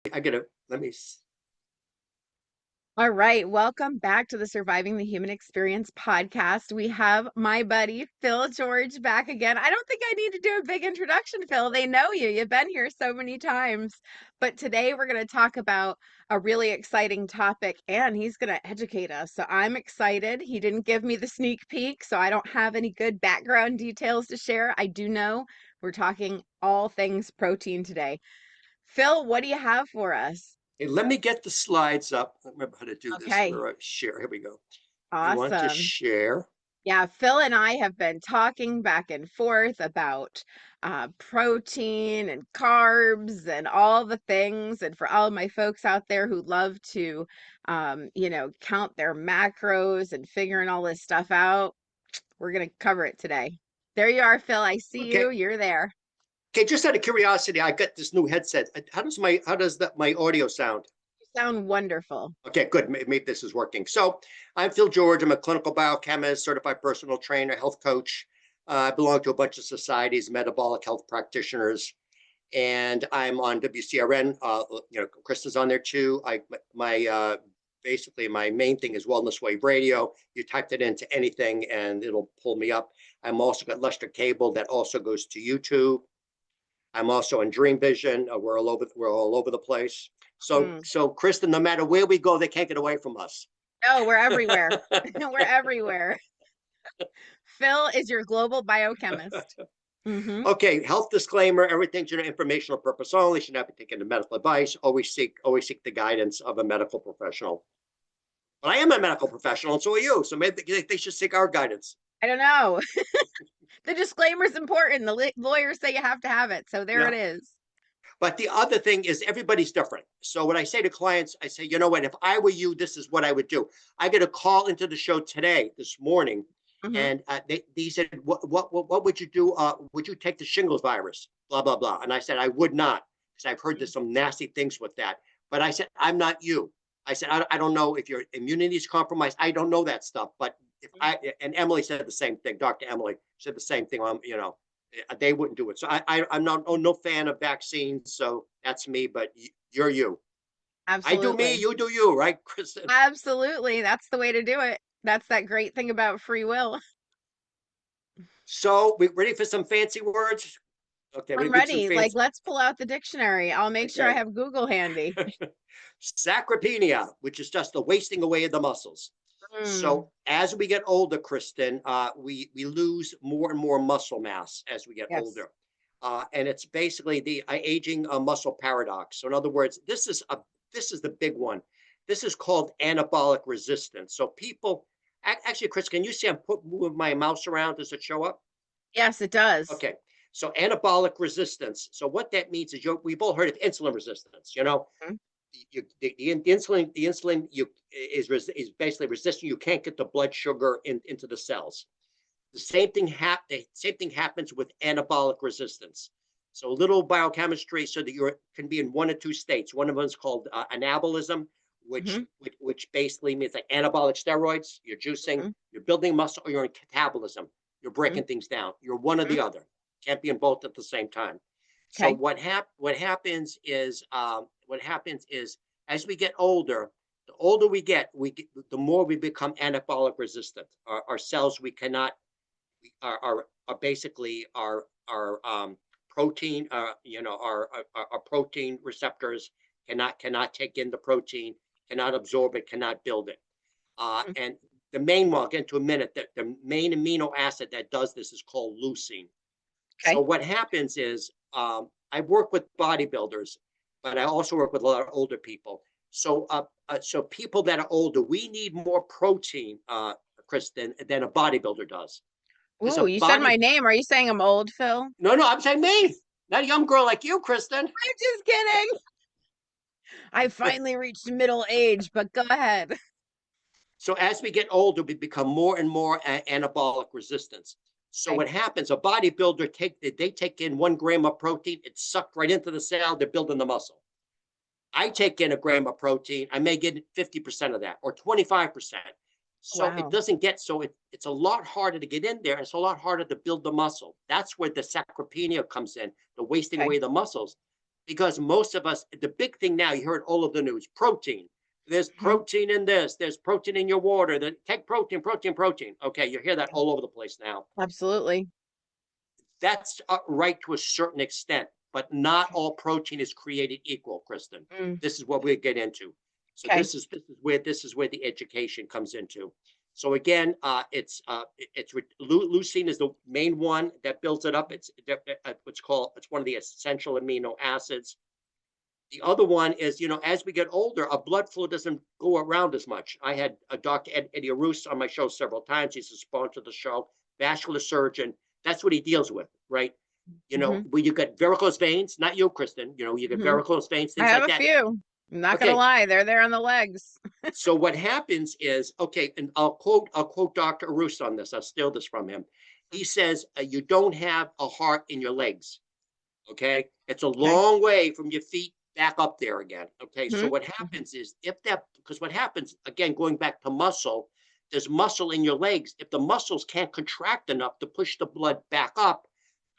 Let me. All right, welcome back to the Surviving the Human Experience podcast. We have my buddy Phil George back again. I don't think I need to do a big introduction, Phil. They know you. You've been here so many times. But today we're going to talk about a really exciting topic and he's going to educate us. So I'm excited. He didn't give me the sneak peek, so I don't have any good background details to share. I do know we're talking all things protein today. Phil, what do you have for us? Hey, let me get the slides up. I remember how to do this. Okay, Where I share. Here we go. You want to awesome. share? Yeah, Phil and I have been talking back and forth about protein and carbs and all the things. And for all of my folks out there who love to, count their macros and figuring all this stuff out, we're going to cover it today. There you are, Phil. I see Okay. you. You're there. Okay. Just out of curiosity, I got this new headset. How does my audio sound? You sound wonderful. Okay, good. Maybe this is working. So I'm Phil George. I'm a clinical biochemist, certified personal trainer, health coach. I belong to a bunch of societies, metabolic health practitioners, and I'm on WCRN. Krista's on there too. My basically my main thing is Wellness Wave Radio. You type it into anything and it'll pull me up. I'm also got Luster Cable that also goes to YouTube. I'm also in Dreamvision. We're all over the place. So Mm. so Krista, no matter where we go, they can't get away from us. No, we're everywhere. We're everywhere. Phil is your global biochemist. Mm-hmm. Okay, health disclaimer: everything's for informational purpose only. Should not be taken as medical advice. Always seek the guidance of a medical professional. But I am a medical professional, and so are you. So maybe they should seek our guidance. I don't know. The disclaimer is important. The lawyers say you have to have it. So there Yeah. it is. But the other thing is everybody's different. So what I say to clients, I say, you know what? If I were you, this is what I would do. I get a call into the show this morning, Hmm. and they said, what would you do? Would you take the shingles virus? Blah blah blah. And I said I would not, because I've heard there's some nasty things with that. But I said I'm not you. I said I don't know if your immunity is compromised. I don't know that stuff. But if I and Emily said the same thing. Dr. Emily said the same thing. They wouldn't do it. So I'm not no fan of vaccines. So that's me. But you're you. I do me. Absolutely. You do you. Right, Kristen? Absolutely. That's the way to do it. That's that great thing about free will. So we ready for some fancy words? Okay, I'm we do some ready. Like, fancy. let's pull out the dictionary. I'll make sure I Okay. have Google handy. Sarcopenia, which is just the wasting away of the muscles. Mm, So as we get older, Kristen, we lose more and more muscle mass as we get yes. older, and it's basically the aging muscle paradox. So in other words, this is the big one. This is called anabolic resistance. So people, actually, Chris, can you see moving my mouse around? Does it show up? Yes, it does. Okay. So anabolic resistance. So what that means is we've all heard of insulin resistance. Mhm. The insulin is basically resistant. You can't get the blood sugar into the cells. The same thing happens with anabolic resistance. So little biochemistry, so that you can be in one or two states. One of them is called anabolism, which, Mhm. which which basically means like anabolic steroids. You're juicing, Mhm. you're building muscle, or you're in catabolism. You're Mhm. breaking things down. You're one or Mhm. the other. Can't be in both at the same time. So Okay. what happens is as we get older, the older we get, the more we become anabolic resistant. Our cells we cannot are basically our protein, our protein receptors cannot take in the protein, cannot absorb it, cannot build it. Mhm. And the main one, I'll get into a minute, that the main amino acid that does this is called leucine. So Okay. what happens is I work with bodybuilders, but I also work with a lot of older people. So people that are older, we need more protein, Kristen, than a bodybuilder does. Because a Ooh, you said body, my name. Are you saying I'm old, Phil? I'm no, I'm saying me, not a young girl like you, Kristen. just kidding. I finally reached middle age, but go ahead. So as we get older, we become more and more anabolic resistance. So Okay. what happens? A bodybuilder take in 1 gram of protein, it's sucked right into the cell. They're building the muscle. I take in a gram of protein, I may get 50% of that or 25%. So it Wow. doesn't get it's a lot harder to get in there. It's a lot harder to build the muscle. That's where the sarcopenia comes in, the wasting Okay. away of the muscles. because most of us, the big thing now, you heard all of the news, protein. There's Mhm. protein in this, there's protein in your water, that take protein, protein, protein. Okay, you hear that all over the place now. Absolutely. That's right to a certain extent, but not all protein is created equal, Kristen. Mm, This is what we get into. So okay. this is where the education comes into. So again, it's leucine is the main one that builds it up. It's one of the essential amino acids. The other one is, as we get older, our blood flow doesn't go around as much. I had a Dr. Eddie Arus on my show several times. He's a sponsor of the show, vascular surgeon. That's what he deals with, right? Hmm. When you get varicose veins, not you, Kristen, you get Hmm. varicose veins, I things have like a that. few. I'm not gonna Okay, lie, they're there on the legs. so what happens is, okay, and I'll quote Dr. Arus on this. I'll steal this from him. He says, you don't have a heart in your legs. Okay, it's a Okay. long way from your feet back up there again. Okay, so Hmm. what Hmm. happens is, because what happens again, going back to muscle, there's muscle in your legs. If the muscles can't contract enough to push the blood back up,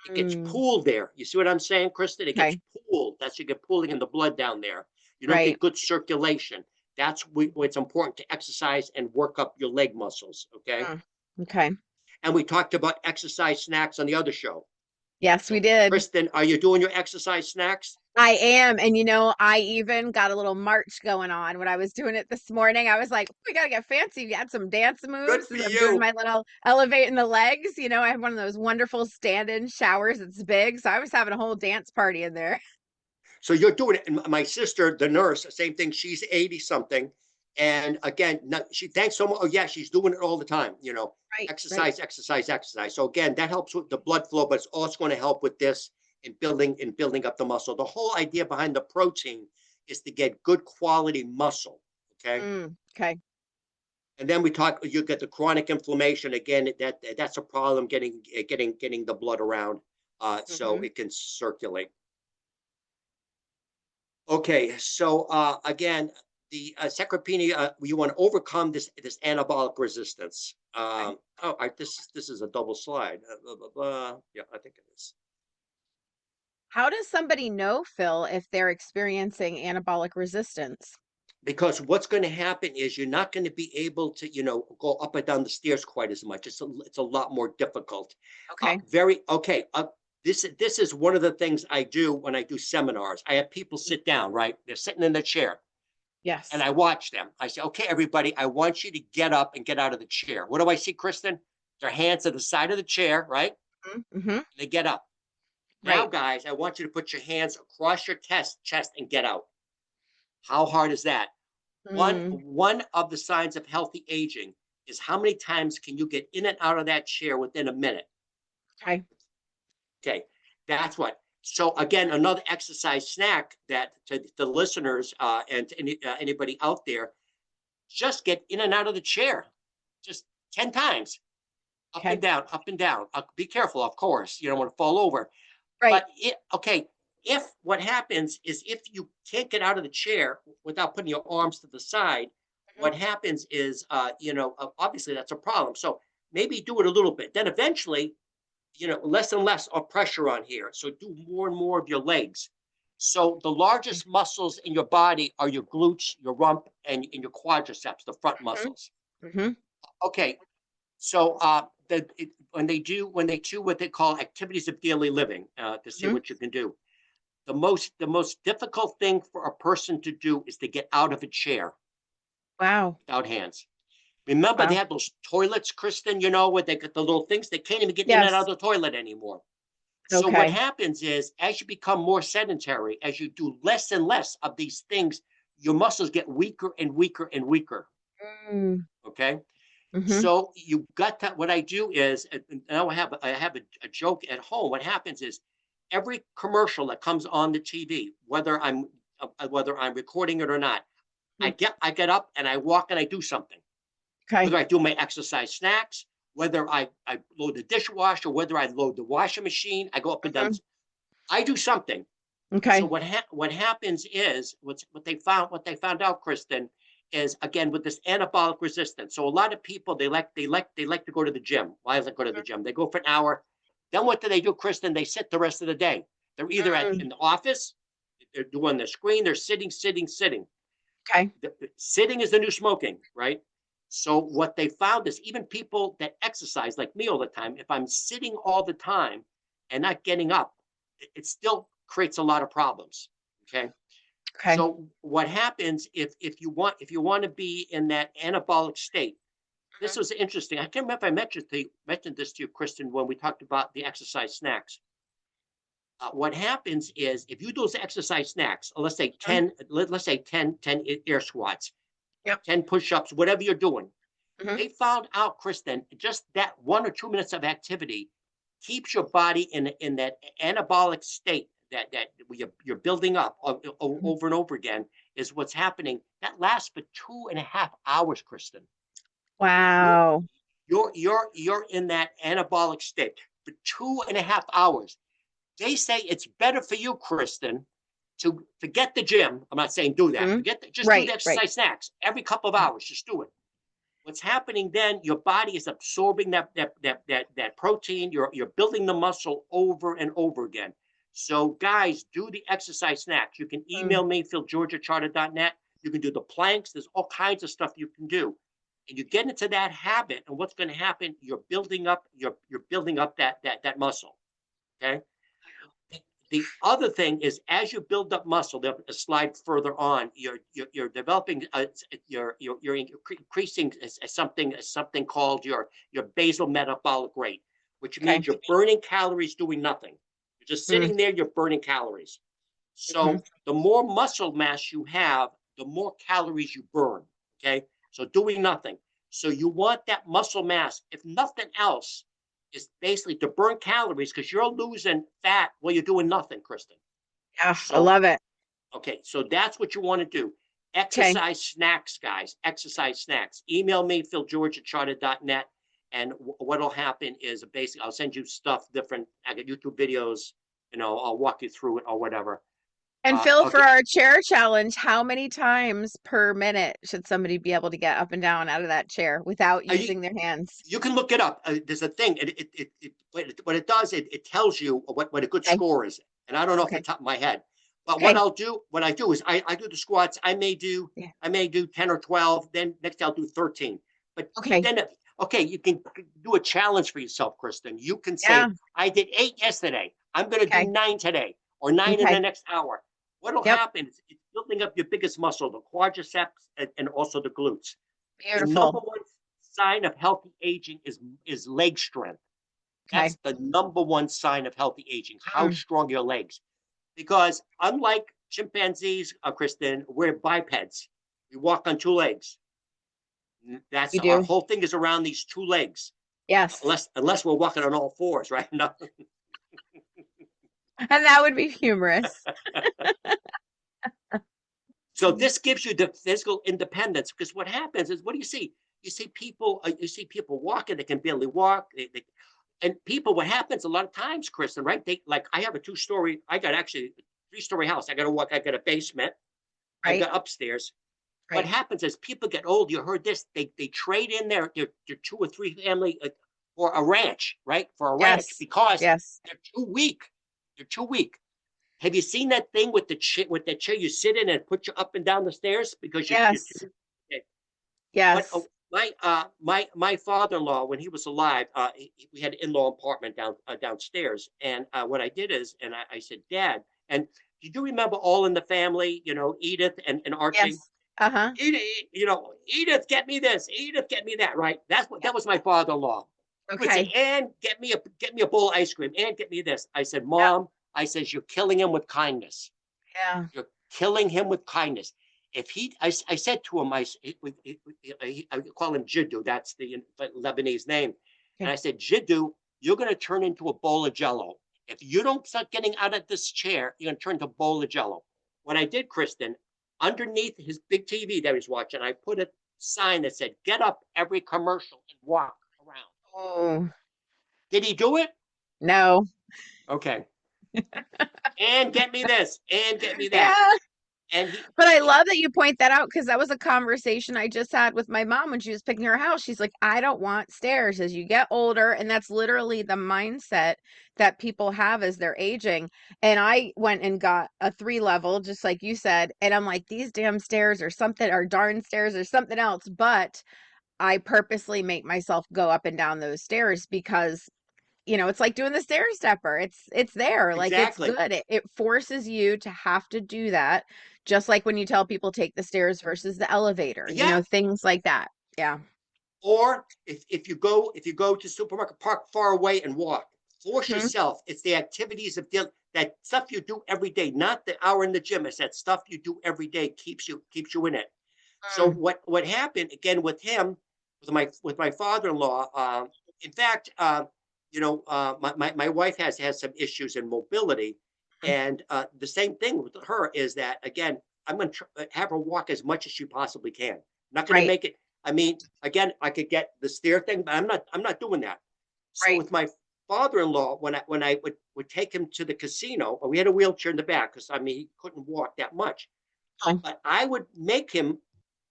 it gets Mm, pooled there. You see what I'm saying, Kristen? It gets okay. pooled. That's, you get pooling in the blood down there. You don't Right. get good circulation. That's why it's important to exercise and work up your leg muscles. Okay, Mm, okay. and we talked about exercise snacks on the other show. Yes, we So, did. Kristen, are you doing your exercise snacks? I am. And I even got a little march going on when I was doing it this morning. I was like, we gotta get fancy. We had some dance Good moves for as I'm doing you. my little elevating the legs. I have one of those wonderful stand-in showers. It's big. So I was having a whole dance party in there. So you're doing it. And my sister, the nurse, same thing. She's 80 something. And again, she thanks so much. Oh, yeah, she's doing it all the time. Right, right. Exercise, exercise, exercise. So again, that helps with the blood flow, but it's also going to help with this in building up the muscle. The whole idea behind the protein is to get good quality muscle. Okay. Okay. And then you get the chronic inflammation. Again, that's a problem getting the blood around, so Hmm. it can circulate. Okay, so again, the sarcopenia, you want to overcome this anabolic resistance. Okay. This is a double slide. Blah, blah, blah. Yeah, I think it is. How does somebody know, Phil, if they're experiencing anabolic resistance? Because what's going to happen is you're not going to be able to, go up and down the stairs quite as much. It's a lot more difficult. Okay. Very okay. This is one of the things I do when I do seminars. I have people sit down, right? They're sitting in the chair, and Yes. I watch them. I say, okay, everybody, I want you to get up and get out of the chair. What do I see, Kristen? Their hands to the side of the chair, right? Hmm. They get up. Now, Right. guys, I want you to put your hands across your chest and get out. How hard is that? One Mm, one of the signs of healthy aging is how many times can you get in and out of that chair within a minute? okay. Okay, that's what. So again, another exercise snack that to the listeners and to anybody out there, just get in and out of the chair, just 10 times, up and Okay. down, up and down. Be careful, of course. You don't want to fall over. Right. But okay, if what happens is if you can't get out of the chair without putting your arms to the side, Mhm. what happens is, obviously that's a problem. So maybe do it a little bit. Then eventually, less and less of pressure on here. So do more and more of your legs. So the largest muscles in your body are your glutes, your rump, and your quadriceps, the front Mhm. muscles. Mhm. Okay, so when they do what they call activities of daily living, to see Mhm. what you can do, the most difficult thing for a person to do is to get out of a chair Wow. without hands. Remember, they Wow. had those toilets, Kristen, where they got the little things. They can't even get in and out Yes. of the toilet anymore. So what Okay. happens is, as you become more sedentary, as you do less and less of these things, your muscles get weaker and weaker and weaker. Mm. Okay. Mhm. So you got that. What I do is, and now I have a joke at home. What happens is, every commercial that comes on the TV, whether I'm recording it or not, I Mm. get I get up and I walk and I do something. Okay. Whether I do my exercise snacks, whether I load the dishwasher, whether I load the washing machine, I go up and down. Mhm. I do something. So Okay. what happens is, what they found out, Kristen, is again with this anabolic resistance. So a lot of people, they like to go to the gym. Why does it go to the gym? They go for an hour. Then what do they do, Kristen? They sit the rest of the day. They're either Mm. in the office, They're doing the screen. They're sitting, sitting, sitting. Okay. Sitting is the new smoking, right? So what they found is even people that exercise like me all the time, if I'm sitting all the time and not getting up, it still creates a lot of problems. Okay. Okay. So what happens if you want to be in that anabolic state? This Mhm. was interesting. I can't remember if I mentioned this to you, Kristen, when we talked about the exercise snacks. What happens is if you do those exercise snacks, let's say Mhm. 10, let's say 10 air squats, Yep. 10 push-ups, whatever you're doing. Hmm. They found out, Kristen, just that 1 or 2 minutes of activity keeps your body in that anabolic state that you're building up over and over again is what's happening. That lasts for 2.5 hours, Kristen. You're Wow. you're in that anabolic state for 2.5 hours. They say it's better for you, Kristen, to forget the gym. I'm not saying do that. Hmm. Just do Right. the Right. exercise snacks every couple of hours. Just do it. What's happening then? Your body is absorbing that protein. You're building the muscle over and over again. So, guys, do the exercise snacks. You can Mm. email me, philgeorge@charter.net. You can do the planks. There's all kinds of stuff you can do. And you get into that habit, and what's going to happen? You're building up that muscle. Okay. The other thing is, as you build up muscle, a slide further on, you're developing, you're increasing something called your basal metabolic rate, which Okay. means you're burning calories doing nothing. You're just Mm. sitting there, you're burning calories. Hmm. So the more muscle mass you have, the more calories you burn. Okay, so doing nothing. So you want that muscle mass, if nothing else, is basically to burn calories because you're losing fat while you're doing nothing, Kristen. Yeah, I So, love it. okay, so that's what you want to do. Okay. Exercise snacks, guys. Exercise snacks. Email me, philgeorge@charter.net. And what'll happen is basically I'll send you stuff different. I got YouTube videos, I'll walk you through it or whatever. And Phil, for Okay. our chair challenge, how many times per minute should somebody be able to get up and down out of that chair without You, using their hands? you can look it up. There's a thing. What it does, it tells you what a good Okay. score is. And I don't know off the Okay. top of my head. But Okay. what I do is I do the squats. Yeah. I may do 10 or 12. Then next I'll do 13. But Okay. then, okay, you can do a challenge for yourself, Kristen. You can say, Yeah. I did 8 yesterday. I'm going to do Okay. 9 today or 9 in Okay. the next hour. What'll Yep. happen is it's building up your biggest muscle, the quadriceps and also the glutes. The number Beautiful. one sign of healthy aging is leg strength. Okay. That's the number one sign of healthy aging. How Mm. strong your legs. Because unlike chimpanzees, Kristen, we're bipeds. We walk on 2 legs. That's You our do. whole thing is around these 2 legs. Yes. Unless we're walking on all fours, right? No. And that would be humorous. So this gives you the physical independence because what happens is what do you see? You see people walking, they can barely walk. And people, what happens a lot of times, Kristen, right? They like I have a 2-story, I got actually a 3-story house. I got to walk, I got a basement, I've Right. got upstairs. What Right. happens as people get old, you heard this, they trade in their 2 or 3 family for a ranch, right? For a ranch Yes. because Yes. they're too weak. They're too weak. Have you seen that thing with the chair you sit in and put you up and down the stairs because you're Yes. too okay. What Yes. my father-in-law when he was alive, we had an in-law apartment downstairs, and what I did is, and I said, Dad, and you do remember All in the Family, Edith and Archie, Yes. Uh-huh. Edith, Edith, get me this, Edith, get me that, right? Yeah. That was my father-in-law. He would say, Okay. and get me a bowl of ice cream, and get me this. I said, Yep. Mom, I says, you're killing him with kindness. Yeah. You're killing him with kindness. If I said to him, I call him Jiddu. That's the Lebanese name. And Okay. I said, Jiddu, you're going to turn into a bowl of jello. If you don't start getting out of this chair, you're going to turn into a bowl of jello. What I did, Kristen, underneath his big TV that he was watching, I put a sign that said, get up every commercial and walk around. Oh, Did he do it? no. Okay. And get me this, and get me that. Yeah. And he, But I love that you point that out because that was a conversation I just had with my mom when she was picking her house. She's like, I don't want stairs as you get older. And that's literally the mindset that people have as they're aging. And I went and got a 3 level, just like you said. And I'm like, these damn stairs or something, or darn stairs or something else. But I purposely make myself go up and down those stairs because it's like doing the stair stepper. It's there. Like it's exactly. good. It forces you to have to do that. Just like when you tell people take the stairs versus the elevator, Yeah. things like that. Yeah. Or if you go to supermarket, park far away and walk. Force Hmm. yourself. It's the activities of that stuff you do every day, not the hour in the gym. It's that stuff you do every day keeps you in it. So Mm. what happened again with him, with my father-in-law? In fact, my wife has some issues in mobility, and the same thing with her is that again, I'm going to have her walk as much as she possibly can. I'm not going to Right. make it. I mean, again, I could get the stair thing, but I'm not doing that. So Right. with my father-in-law, when I would take him to the casino, we had a wheelchair in the back because I mean he couldn't walk that much, Oh. but I would make him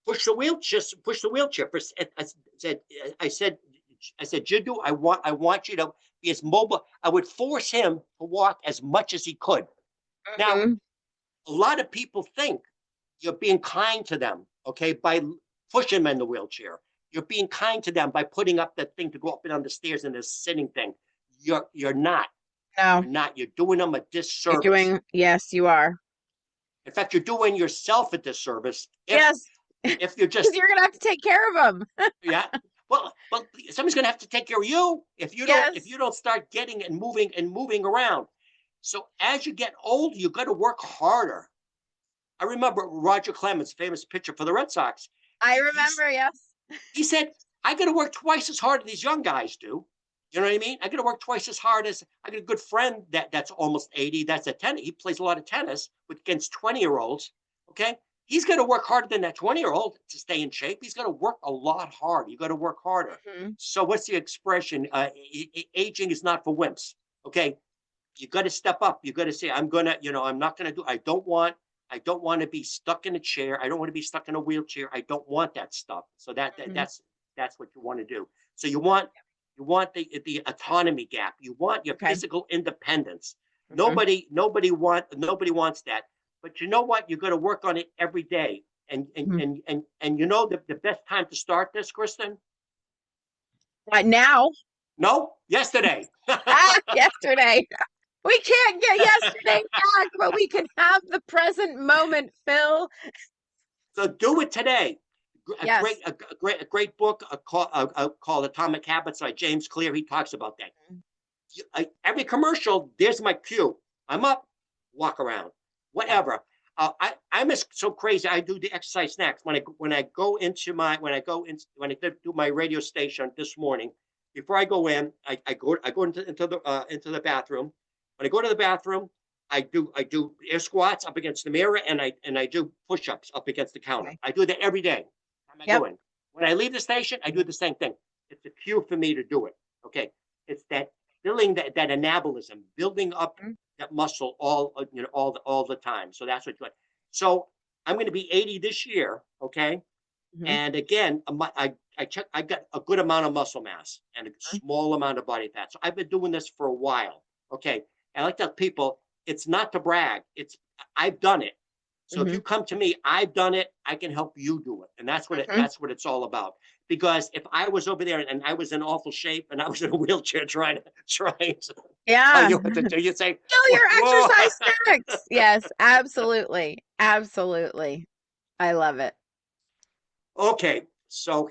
push the wheelchair. Said, I said, I said, Jiddu, I want you to be as mobile. I would force him to walk as much as he could. Now, Hmm. a lot of people think you're being kind to them, okay, by pushing them in the wheelchair. You're being kind to them by putting up that thing to go up and down the stairs in this sitting thing. You're not. No, You're not. You're doing them a you're disservice. doing, yes, you are. In fact, you're doing yourself a disservice Yes. if you're Because just you're gonna have to take care of them. yeah. Well, somebody's going to have to take care of you if you don't if Yes. you don't start getting and moving around. So as you get older, you got to work harder. I remember Roger Clemens, famous pitcher for the Red Sox. I He he, remember, yes. he said, "I got to work twice as hard as these young guys do." You know what I mean? I got to work twice as hard as I got a good friend that's almost 80. That's a tennis. He plays a lot of tennis against 20-year-olds. Okay, he's going to work harder than that 20-year-old to stay in shape. He's going to work a lot harder. You got to work harder. Hmm. So what's the expression? Aging is not for wimps. Okay, you got to step up. You got to say, I'm gonna, I'm not gonna do. I don't want to be stuck in a chair. I don't want to be stuck in a wheelchair. I don't want that stuff. So Hmm. that's what you want to do. So you want the autonomy gap. You want your Okay. physical independence. Hmm. Nobody wants that. But you know what? You got to work on it every day. And you know the best time to start this, Kristen? Right now, No, yesterday. yesterday. We can't get yesterday back, but we can have the present moment, Phil. So do it today. A great, Yes. a great book called Atomic Habits by James Clear. He talks about that. Every commercial, there's my cue. I'm up, walk around, Yeah. whatever. I'm so crazy. I do the exercise snacks when I do my radio station this morning. Before I go in, I go into the bathroom. When I go to the bathroom, I do air squats up against the mirror, and I do push-ups up against the counter. Okay. I do that every day. Time I Yep. go in. When I leave the station, I do the same thing. It's a cue for me to do it. Okay, it's that building that anabolism, building up that muscle all the time. So that's what you want. So I'm going to be 80 this year. Okay, Mm-hmm. and again, I got a good amount of muscle mass and a small amount of body fat. So I've been doing this for a while. Okay, and I like to tell people it's not to brag. I've done it. So if Mm-hmm. you come to me, I've done it. I can help you do it, and Mm-hmm. that's what it's all about. Because if I was over there and I was in awful shape and I was in a wheelchair trying to tell Yeah. you what to do, you'd say, Kill your "Whoa." exercise snacks. Yes, absolutely. Absolutely. I love it. Okay, so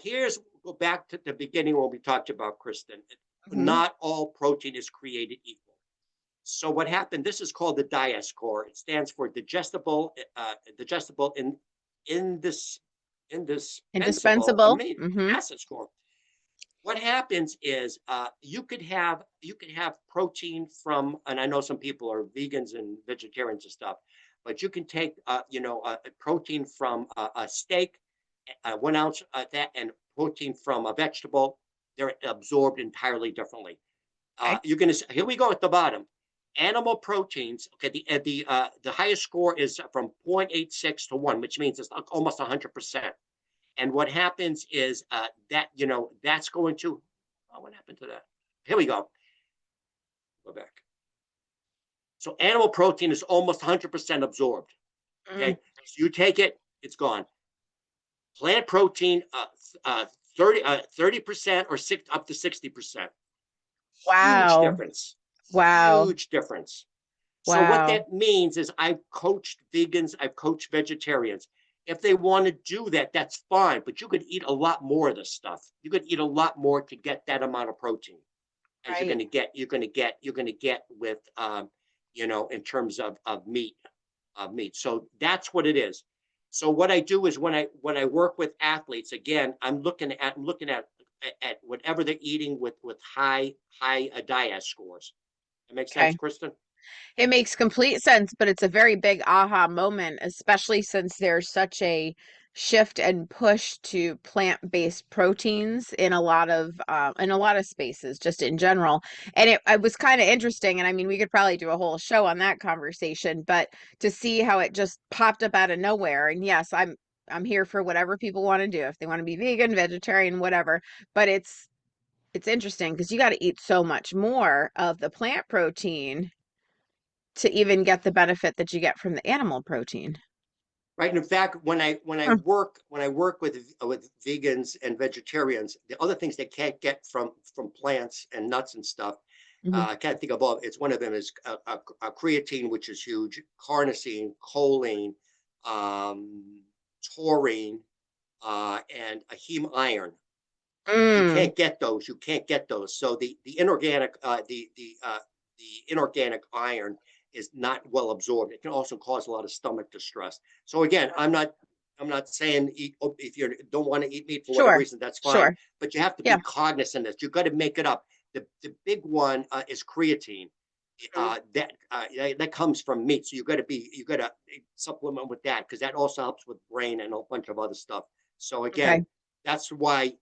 go back to the beginning when we talked about Kristen. Hmm. Not all protein is created equal. So what happened? This is called the DIAS score. It stands for digestible in this indispensable Indispensable. amino Hmm. acid score. What happens is you could have protein from, and I know some people are vegans and vegetarians and stuff, but you can take a protein from a steak, 1 ounce that, and protein from a vegetable. They're absorbed entirely differently. Okay. You're gonna Here we go at the bottom. Animal proteins, okay, the highest score is from 0.86 to 1, which means it's almost 100%. And what happens is that, that's going to, oh, what happened to that? Here we go. Go back. So animal protein is almost 100% absorbed. Mm, Okay. So you take it, it's gone. Plant protein, 30% or up to 60%. Huge wow. difference. Wow. Huge difference. So what Wow. that means is I've coached vegans, I've coached vegetarians. If they want to do that, that's fine, but you could eat a lot more of this stuff. You could eat a lot more to get that amount of protein as Right. you're going to get with, in terms of meat. So that's what it is. So what I do is when I work with athletes, again, I'm looking at whatever they're eating with high DIAS scores. That makes sense, Okay. Kristen? It makes complete sense, but it's a very big aha moment, especially since there's such a shift and push to plant-based proteins in a lot of spaces, just in general. And it was kind of interesting, and I mean, we could probably do a whole show on that conversation, but to see how it just popped up out of nowhere. And yes, I'm here for whatever people want to do. If they want to be vegan, vegetarian, whatever. But it's interesting because you got to eat so much more of the plant protein to even get the benefit that you get from the animal protein. Right. And in fact, Huh. when I work with vegans and vegetarians, the other things they can't get from plants and nuts and stuff, Mhm. I can't think of all. It's one of them is a creatine, which is huge, carnosine, choline, um, taurine, and a heme iron. You Mm, can't get those. You can't get those. So the inorganic the inorganic iron is not well absorbed. It can also cause a lot of stomach distress. So again, I'm not saying eat, if you don't want to eat meat for whatever sure, reason, that's fine. sure. But you have to be Yeah. cognizant of this. You got to make it up. The big one is creatine. Mm, That comes from meat, so you got to supplement with that because that also helps with brain and a bunch of other stuff. So okay. again, that's why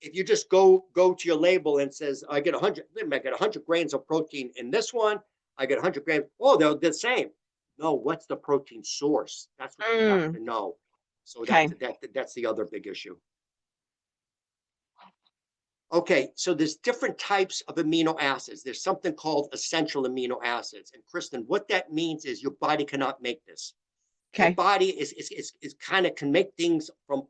if you just go to your label and says I get 100 grains of protein in this one, I get 100 grams. Oh, they're the same. No, what's the protein source? That's what you have Mm, to know. So okay. that's the other big issue. Okay, so there's different types of amino acids. There's something called essential amino acids. And Kristen, what that means is your body cannot make this. Your Okay. body is kind of can make things from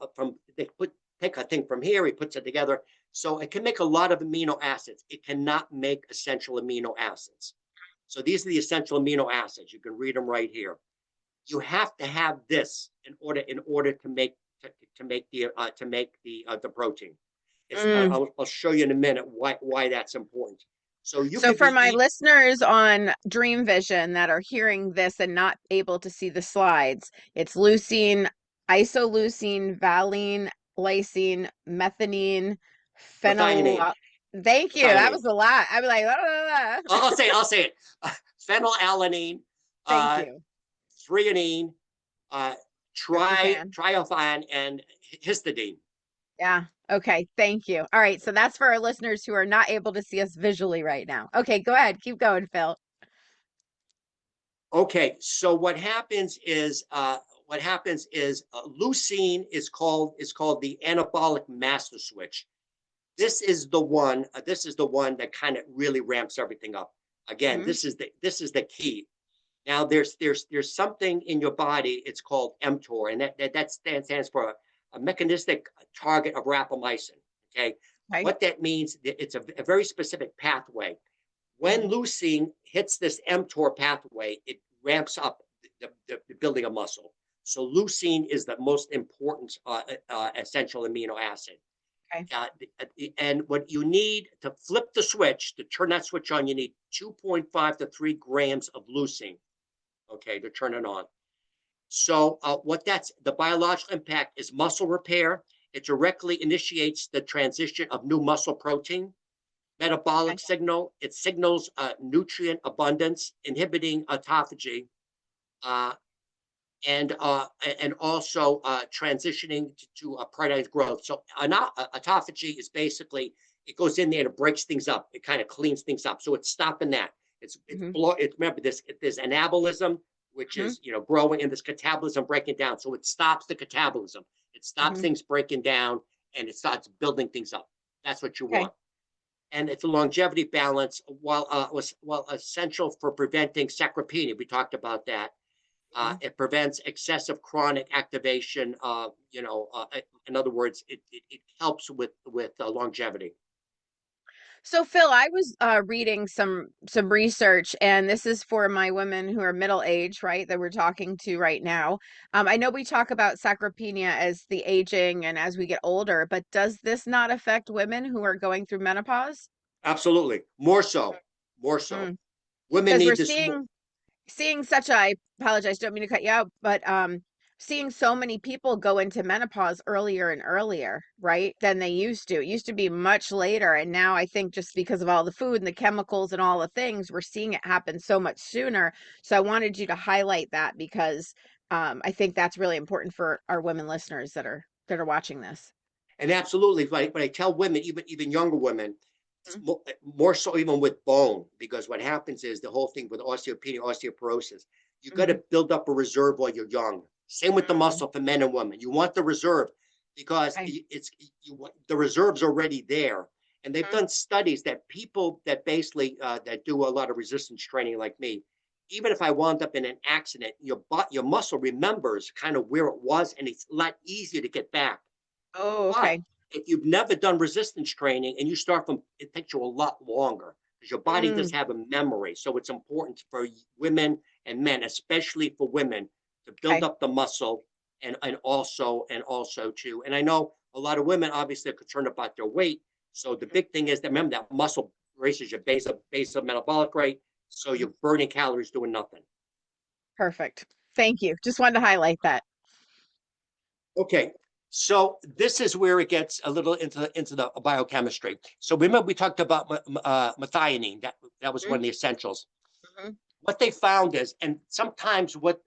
they put take a thing from here, he puts it together. So it can make a lot of amino acids. It cannot make essential amino acids. So these are the essential amino acids. You can read them right here. You have to have this in order to make the protein. It's Mm. I'll show you in a minute why that's important. So you So could for be my eat listeners on Dreamvision that are hearing this and not able to see the slides, it's leucine, isoleucine, valine, lysine, methionine, methionine, phenyl. Thank you. That methionine. was a lot. I'd be like, "La, la, la, la." I'll say it. Phenylalanine, Thank uh, you. threonine, uh, Tryptophan. triophan, and histidine. Yeah. Okay. Thank you. All right. So that's for our listeners who are not able to see us visually right now. Okay. Go ahead. Keep going, Phil. Okay, so leucine is called the anabolic master switch. This is the one that kind of really ramps everything up. Again, Hmm. this is the key. Now, there's something in your body. It's called mTOR, and that stands for a mechanistic target of rapamycin. Okay, Okay. what that means, it's a very specific pathway. When Mhm. leucine hits this mTOR pathway, it ramps up the building of muscle. So leucine is the most important essential amino acid. Okay. Uh, and what you need to flip the switch, to turn that switch on, you need 2.5 to 3 grams of leucine, okay, to turn it on. So the biological impact is muscle repair. It directly initiates the transition of new muscle protein. Metabolic Okay. signal, it signals nutrient abundance, inhibiting autophagy, uh, and also transitioning to a prioritized growth. So autophagy is basically it goes in there and it breaks things up. It kind of cleans things up. So it's stopping that. Hmm. It's remember this. There's anabolism, which Hmm. is growing, and this catabolism breaking down. So it stops the catabolism. It stops Hmm. things breaking down, and it starts building things up. That's what you Okay. want. And it's a longevity balance, while essential for preventing sarcopenia. We talked about that. Hmm. It prevents excessive chronic activation. In other words, it helps with longevity. So Phil, I was reading some research, and this is for my women who are middle age, right? That we're talking to right now. I know we talk about sarcopenia as the aging and as we get older, but does this not affect women who are going through menopause? Absolutely, more so, more so. Mm. Women Because we're need this more. seeing such I apologize, don't mean to cut you out, but seeing so many people go into menopause earlier and earlier, right, than they used to. It used to be much later, and now I think just because of all the food and the chemicals and all the things, we're seeing it happen so much sooner. So I wanted you to highlight that because I think that's really important for our women listeners that are watching this. And absolutely, but I tell women, even younger women, it's Mhm. more so even with bone, because what happens is the whole thing with osteopenia, osteoporosis, you got to Mhm. build up a reserve while you're young. Same with the Mm. muscle for men and women. You want the reserve because Okay. the reserve's already there. And they've Mhm. done studies that people that basically that do a lot of resistance training like me, even if I wound up in an accident, your muscle remembers kind of where it was, and it's a lot easier to get back. Oh, But okay. if you've never done resistance training and you start from, it takes you a lot longer because your body does Mm. have a memory. So it's important for women and men, especially for women, to build Okay. up the muscle and also too. And I know a lot of women obviously are concerned about their weight. So the big thing is that remember that muscle raises your base of metabolic rate. So Mhm. you're burning calories doing nothing. Perfect. Thank you. Just wanted to highlight that. Okay, so this is where it gets a little into the biochemistry. So remember we talked about methionine. That was one Mhm. of the essentials. Mhm. What they found is, and sometimes what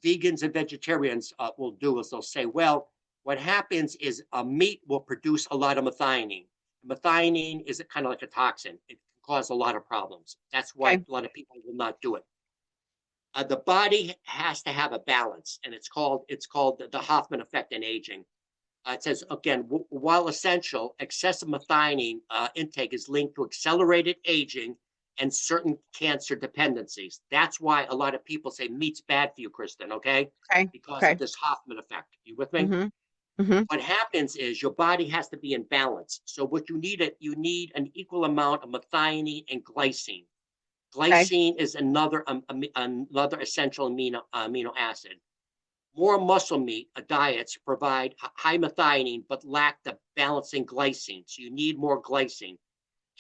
vegans and vegetarians will do is they'll say, well, what happens is a meat will produce a lot of methionine. Methionine is kind of like a toxin. It can cause a lot of problems. That's why Okay. a lot of people will not do it. The body has to have a balance, and it's called the Hoffman effect in aging. It says again, while essential, excessive methionine intake is linked to accelerated aging and certain cancer dependencies. That's why a lot of people say meat's bad for you, Kristen. Okay, Okay. because of Okay. this Hoffman effect. You with me? Mhm. Mhm. What happens is your body has to be in balance. So what you need an equal amount of methionine and glycine. Okay. Glycine is another essential amino acid. More muscle meat diets provide high methionine but lack the balancing glycine. So you need more glycine.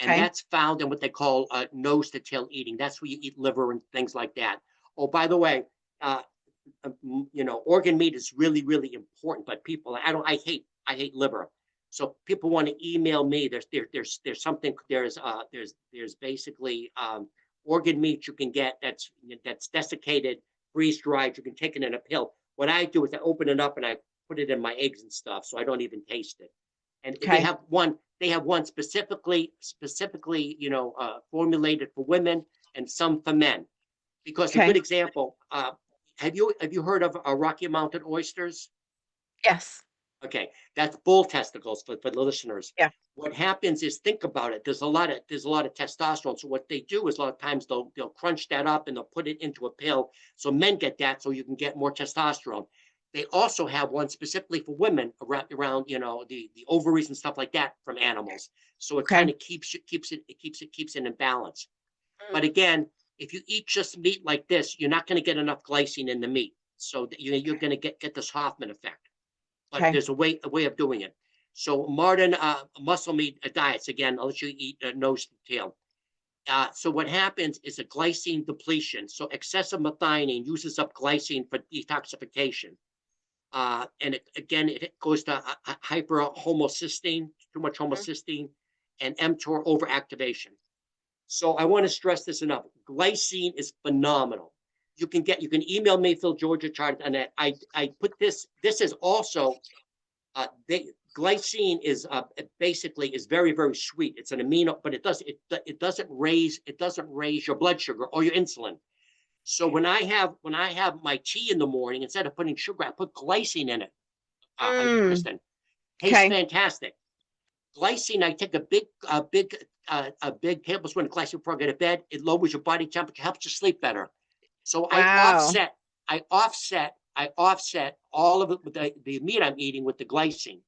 And Okay. that's found in what they call nose to tail eating. That's where you eat liver and things like that. Oh, by the way, uh, organ meat is really, really important, but people, I hate liver. So people want to email me. There's something, there's basically organ meat you can get that's desiccated, freeze dried. You can take it in a pill. What I do is I open it up and I put it in my eggs and stuff, so I don't even taste it. And Okay. they have one specifically, formulated for women and some for men. Because a Okay. good example, have you heard of Rocky Mountain oysters? Yes. Okay, that's bull testicles for the listeners. Yeah. What happens is, think about it. There's a lot of testosterone. So what they do is a lot of times they'll crunch that up and they'll put it into a pill. So men get that, so you can get more testosterone. They also have one specifically for women around the ovaries and stuff like that from animals. So it kind Okay. of keeps it in balance. Mm. But again, if you eat just meat like this, you're not going to get enough glycine in the meat. So that you're going to get this Hoffman effect. But Okay. there's a way of doing it. So modern muscle meat diets, again, I'll let you eat nose to tail. So what happens is a glycine depletion. So excessive methionine uses up glycine for detoxification. And it goes to hyperhomocysteine, too much Mhm. homocysteine, and mTOR overactivation. So I want to stress this enough. Glycine is phenomenal. You can email me, Phil Georgia chart, and I put this. This is also glycine is basically is very, very sweet. It's an amino, but it doesn't raise your blood sugar or your insulin. So when I have my tea in the morning, instead of putting sugar, I put glycine in it. Mm, Kristen, tastes okay. fantastic. Glycine, I take a big tablespoon of glycine before I go to bed. It lowers your body temperature, helps you sleep better. So Wow. I offset all of it with the meat I'm eating with the glycine.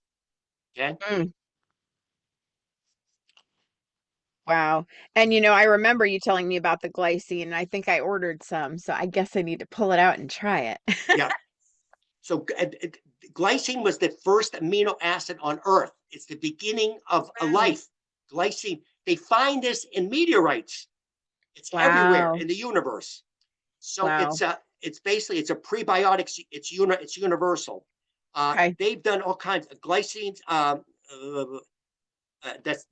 Okay. Mm, wow. And I remember you telling me about the glycine, and I think I ordered some, so I guess I need to pull it out and try it. Yeah. So glycine was the first amino acid on Earth. It's the beginning of a Wow. life. Glycine. They find this in meteorites. It's everywhere Wow. in the universe. So Wow. it's basically it's a prebiotic. It's universal. Okay. They've done all kinds of glycines. That's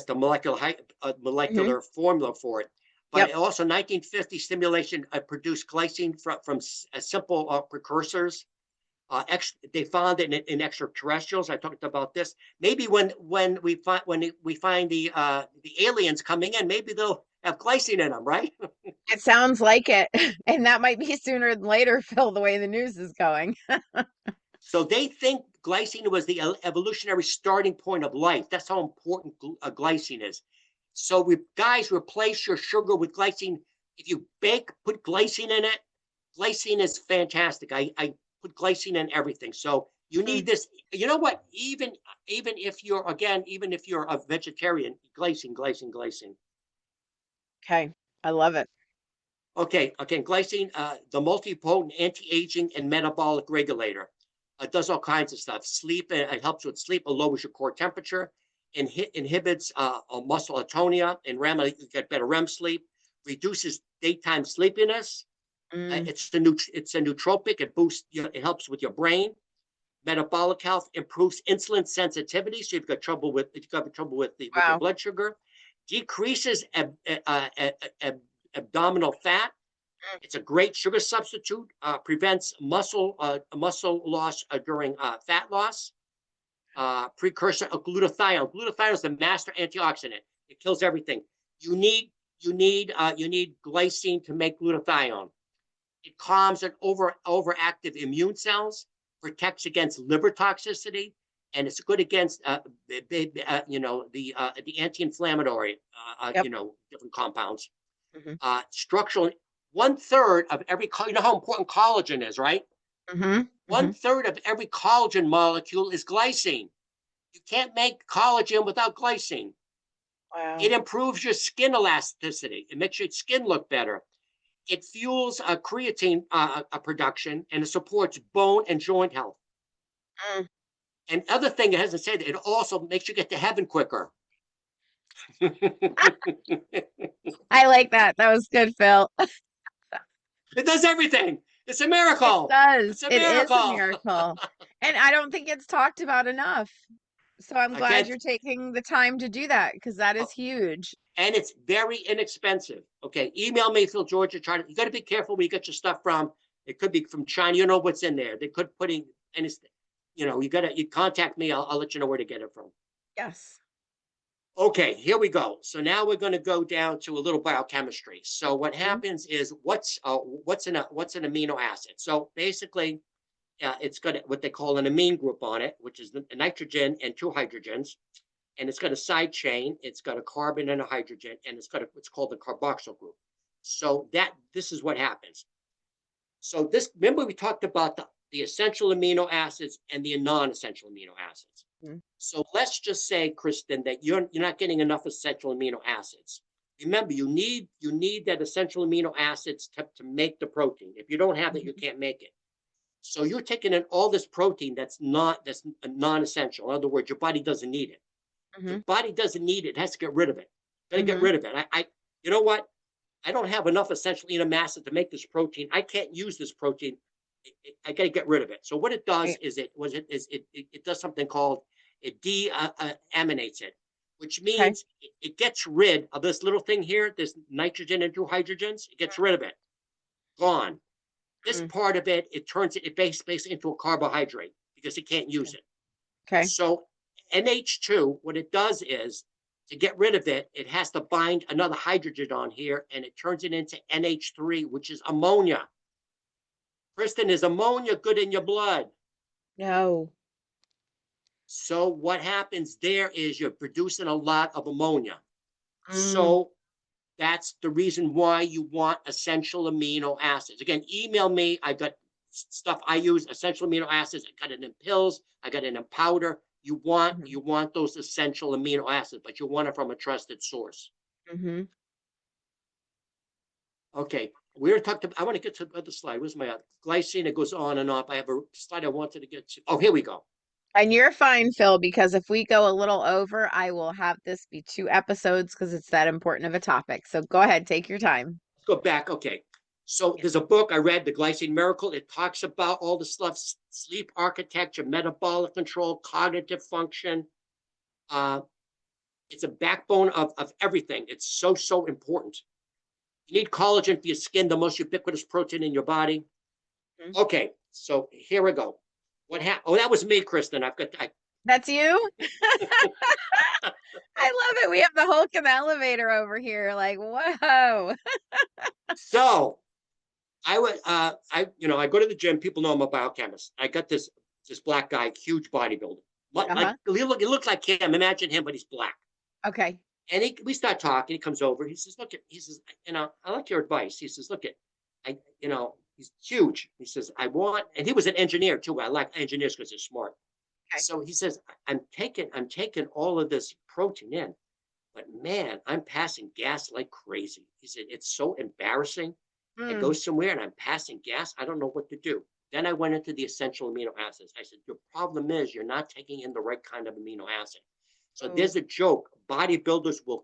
the Hmm. molecular formula for it. But Yep. also 1950 stimulation produced glycine from simple precursors. They found it in extraterrestrials. I talked about this. Maybe when we find the aliens coming in, maybe they'll have glycine in them, right? It sounds like it. And that might be sooner than later, Phil, the way the news is going. So they think glycine was the evolutionary starting point of life. That's how important glycine is. So guys, replace your sugar with glycine. If you bake, put glycine in it. Glycine is fantastic. I put glycine in everything. So you need Mm, this. You know what? Even if you're a vegetarian, glycine. okay. I love it. Okay, glycine, the multipotent anti-aging and metabolic regulator. It does all kinds of stuff. Sleep, it helps with sleep, it lowers your core temperature, inhibits muscle atonia and REM, you get better REM sleep, reduces daytime sleepiness. Mm, It's a nootropic. It boosts, it helps with your brain. Metabolic health improves insulin sensitivity. So if you've got trouble with your wow. blood sugar, decreases abdominal fat. Mm, It's a great sugar substitute. Prevents muscle loss during fat loss. Precursor of glutathione. Glutathione is the master antioxidant. It kills everything. You need you need glycine to make glutathione. It calms an overactive immune cells, protects against liver toxicity, and it's good against the anti-inflammatory yep. different compounds. Hmm. Structural. 1/3 of every, you know how important collagen is, right? Hmm. One Hmm. third of every collagen molecule is glycine. You can't make collagen without glycine. It Wow. improves your skin elasticity. It makes your skin look better. It fuels creatine production, and it supports bone and joint health. Mm. And other thing it hasn't said, it also makes you get to heaven quicker. It I like that. That was good, Phil. does everything. It's a It miracle. does. It's a It is a miracle. miracle. And I don't think it's talked about enough. So I'm glad Again, you're taking the time to do that because that is huge. and it's very inexpensive. Okay, email me, Phil Georgia. You got to be careful where you get your stuff from. It could be from China. You know what's in there. They could put in, and it's, you contact me. I'll let you know where to get it from. Yes. Okay, here we go. So now we're going to go down to a little biochemistry. So what Mhm. happens is what's an amino acid? So basically, it's got what they call an amine group on it, which is a nitrogen and two hydrogens, and it's got a side chain. It's got a carbon and a hydrogen, and it's got what's called a carboxyl group. So this is what happens. So remember we talked about the essential amino acids and the non-essential amino acids. Mhm. So let's just say, Kristen, that you're not getting enough essential amino acids. Remember, you need that essential amino acids to make the protein. If you don't have it, you Mhm. can't make it. So you're taking in all this protein that's non-essential. In other words, your body doesn't need it. Your Mhm. body doesn't need it. It has to get rid of it. Got to get Mhm. rid of it. You know what? I don't have enough essential amino acids to make this protein. I can't use this protein. I got to get rid of it. So what it does Right. is it does something called it deaminates it, which Okay. means it gets rid of this little thing here, this nitrogen and two hydrogens. It gets rid of it. Gone. This Mm. part of it, it turns it basically into a carbohydrate because it can't use Okay. it. Okay. So NH2, what it does is, to get rid of it, it has to bind another hydrogen on here, and it turns it into NH3, which is ammonia. Kristen, is ammonia good in your blood? No. So what happens there is you're producing a lot of ammonia. Mm, So that's the reason why you want essential amino acids. Again, email me. I got stuff I use, essential amino acids. I got it in pills. I got it in powder. mhm, You want those essential amino acids, but you want it from a trusted source. mhm. Okay, we're talking. I want to get to the other slide. Where's my glycine? It goes on and off. I have a slide I wanted to get to. Oh, here we go. And you're fine, Phil, because if we go a little over, I will have this be 2 episodes because it's that important of a topic. So go ahead, take your time. Let's go back. Okay. So Yeah. there's a book I read, The Glycine Miracle. It talks about all the stuff, sleep architecture, metabolic control, cognitive function. Uh, it's a backbone of everything. It's so important. You need collagen for your skin, the most ubiquitous protein in your body. Mhm. Okay, so here we go. What happened? Oh, that was me, Kristen. That's you? I love it. We have the Hulk in the elevator over here. Like, whoa. So I go to the gym. People know I'm a biochemist. I got this black guy, huge bodybuilder. Like Uh-huh. he looks like him. Imagine him, but he's black. Okay. And we start talking. He comes over. He says, "Look, he says, I like your advice." He says, "Look, he's huge." He says, "I want," and he was an engineer too. I like engineers because they're smart. Okay. So he says, I'm taking all of this protein in, but man, I'm passing gas like crazy." He said, "It's so embarrassing. I go Mm. somewhere and I'm passing gas. I don't know what to do." Then I went into the essential amino acids. I said, "Your problem is you're not taking in the right kind of amino acid." So Oh. there's a joke. Bodybuilders will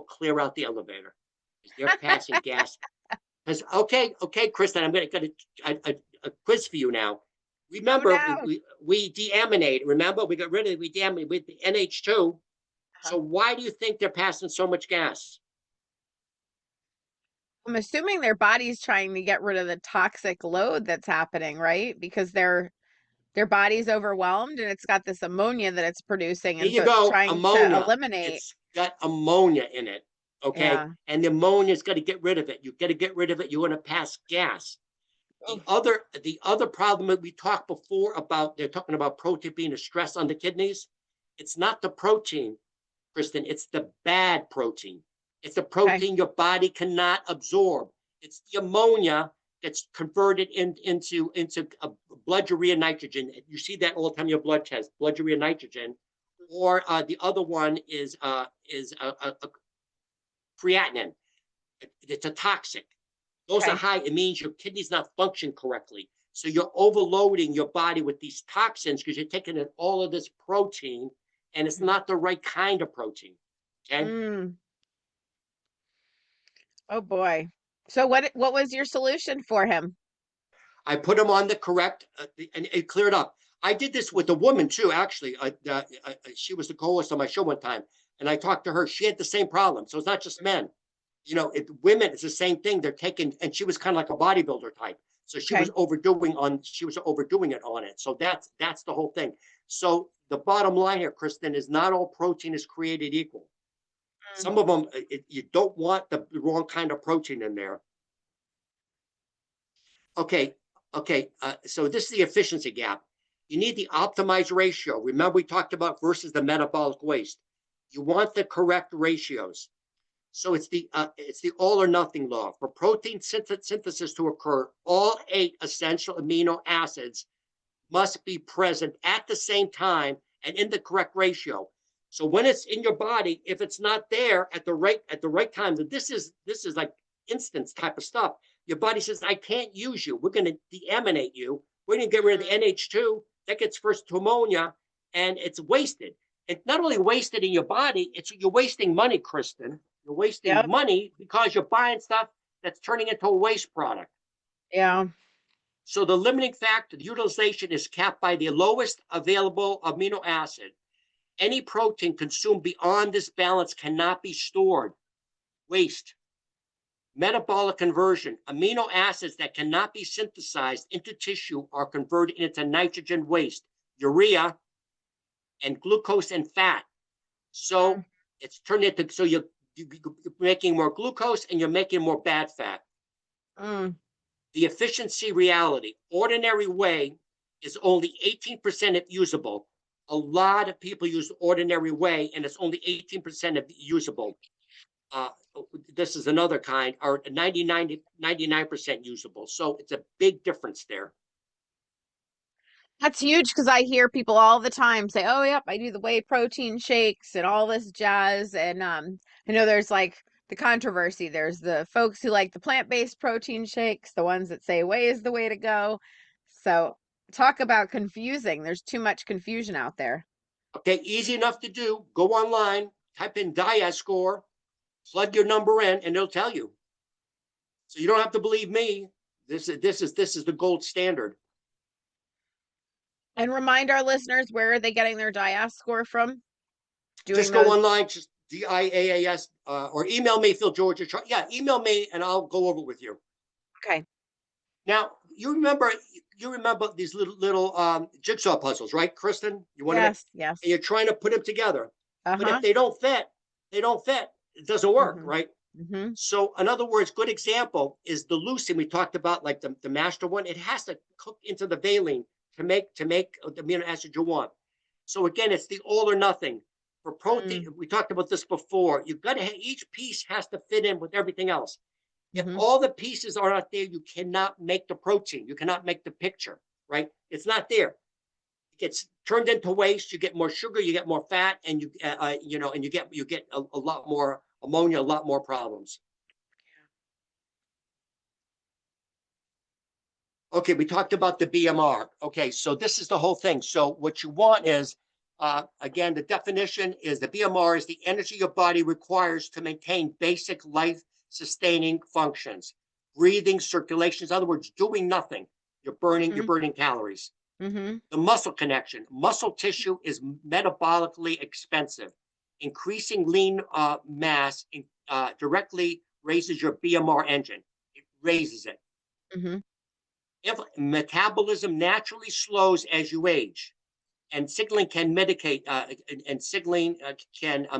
clear out the elevator because they're passing gas. Because okay, Kristen, I'm going to get a quiz for you now. Oh Remember, no. we deaminate. Remember, we deaminate with the NH2. Uh-huh. So why do you think they're passing so much gas? I'm assuming their body's trying to get rid of the toxic load that's happening, right? Because their body's overwhelmed and it's got this ammonia that it's producing, Here and you so it's go, trying to ammonia. eliminate. It's got ammonia in it. Okay, Yeah. and the ammonia's got to get rid of it. You got to get rid of it. You want to pass gas. Oh. The other problem that we talked before about, they're talking about protein being a stress on the kidneys. It's not the protein, Kristen. It's the bad protein. It's the Okay. protein your body cannot absorb. It's the ammonia that's converted into a blood urea nitrogen. You see that all the time in your blood test, blood urea nitrogen. Or the other one is a creatinine. It's a toxic. Those are Okay. high. It means your kidneys not function correctly. So you're overloading your body with these toxins because you're taking in all of this protein, and it's Mhm. not the right kind of protein. Okay. Mm. Oh boy. So what was your solution for him? I put them on the correct, and it cleared up. I did this with a woman too, actually. She was the co-host on my show one time, and I talked to her. She had the same problem. So it's not just men. Women, it's the same thing. They're taking, and she was kind of like a bodybuilder type. So Okay. she was overdoing it on it. So that's the whole thing. So the bottom line here, Kristen, is not all protein is created equal. Mm. Some of them, you don't want the wrong kind of protein in there. Okay, okay. So this is the efficiency gap. You need the optimized ratio. Remember, we talked about versus the metabolic waste. You want the correct ratios. So it's the all or nothing law. For protein synthesis to occur, all 8 essential amino acids must be present at the same time and in the correct ratio. So when it's in your body, if it's not there at the right time, this is like instance type of stuff. Your body says, "I can't use you. We're going to deaminate you. We're going to get rid of the Mm. NH2 that gets first to ammonia, and it's wasted." It's not only wasted in your body; you're wasting money, Kristen. You're wasting Yep. money because you're buying stuff that's turning into a waste product. Yeah. So the limiting factor, the utilization is capped by the lowest available amino acid. Any protein consumed beyond this balance cannot be stored. Waste. Metabolic conversion. Amino acids that cannot be synthesized into tissue are converted into nitrogen waste, urea, and glucose and fat. Mm, So it's turned into, so you're making more glucose and you're making more bad fat. mm. The efficiency reality, ordinary whey is only 18% usable. A lot of people use ordinary whey and it's only 18% of usable. Uh, this is another kind, are 99% usable. So it's a big difference there. That's huge because I hear people all the time say, "Oh, yep, I do the whey protein shakes and all this jazz." And I know there's like the controversy. There's the folks who like the plant-based protein shakes, the ones that say whey is the way to go. So talk about confusing. There's too much confusion out there. Okay, easy enough to do. Go online, type in diet score, plug your number in, and it'll tell you. So you don't have to believe me. This is the gold standard. And remind our listeners, where are they getting their DIAS score from? Doing Just go those. online, just DIAAS, or email me, Phil George. Yeah, email me, and I'll go over with you. Okay. Now you remember these little jigsaw puzzles, right, Kristen? You want to make, Yes, and yes. you're trying to put them together. But if Uh-huh. they don't fit, they don't fit. It doesn't work, Mm-hmm. right? Mm-hmm. So, in other words, good example is the leucine we talked about, like the master one. It has to cook into the valine to make the amino acid you want. So again, it's the all or nothing. For protein, Mm, we talked about this before. You've got to each piece has to fit in with everything else. If mm-hmm. all the pieces are not there, you cannot make the protein. You cannot make the picture, right? It's not there. It gets turned into waste. You get more sugar, you get more fat, and and you get a lot more ammonia, a lot more problems. Okay, we talked about the BMR. Okay, so this is the whole thing. So what you want is, again, the definition is the BMR is the energy your body requires to maintain basic life-sustaining functions, breathing, circulation. In other words, doing nothing. You're Mm-hmm. burning calories. Mm-hmm. The muscle connection. Muscle tissue is metabolically expensive. Increasing lean mass directly raises your BMR engine. It raises it. Mm-hmm. If metabolism naturally slows as you age, and signaling can mitigate,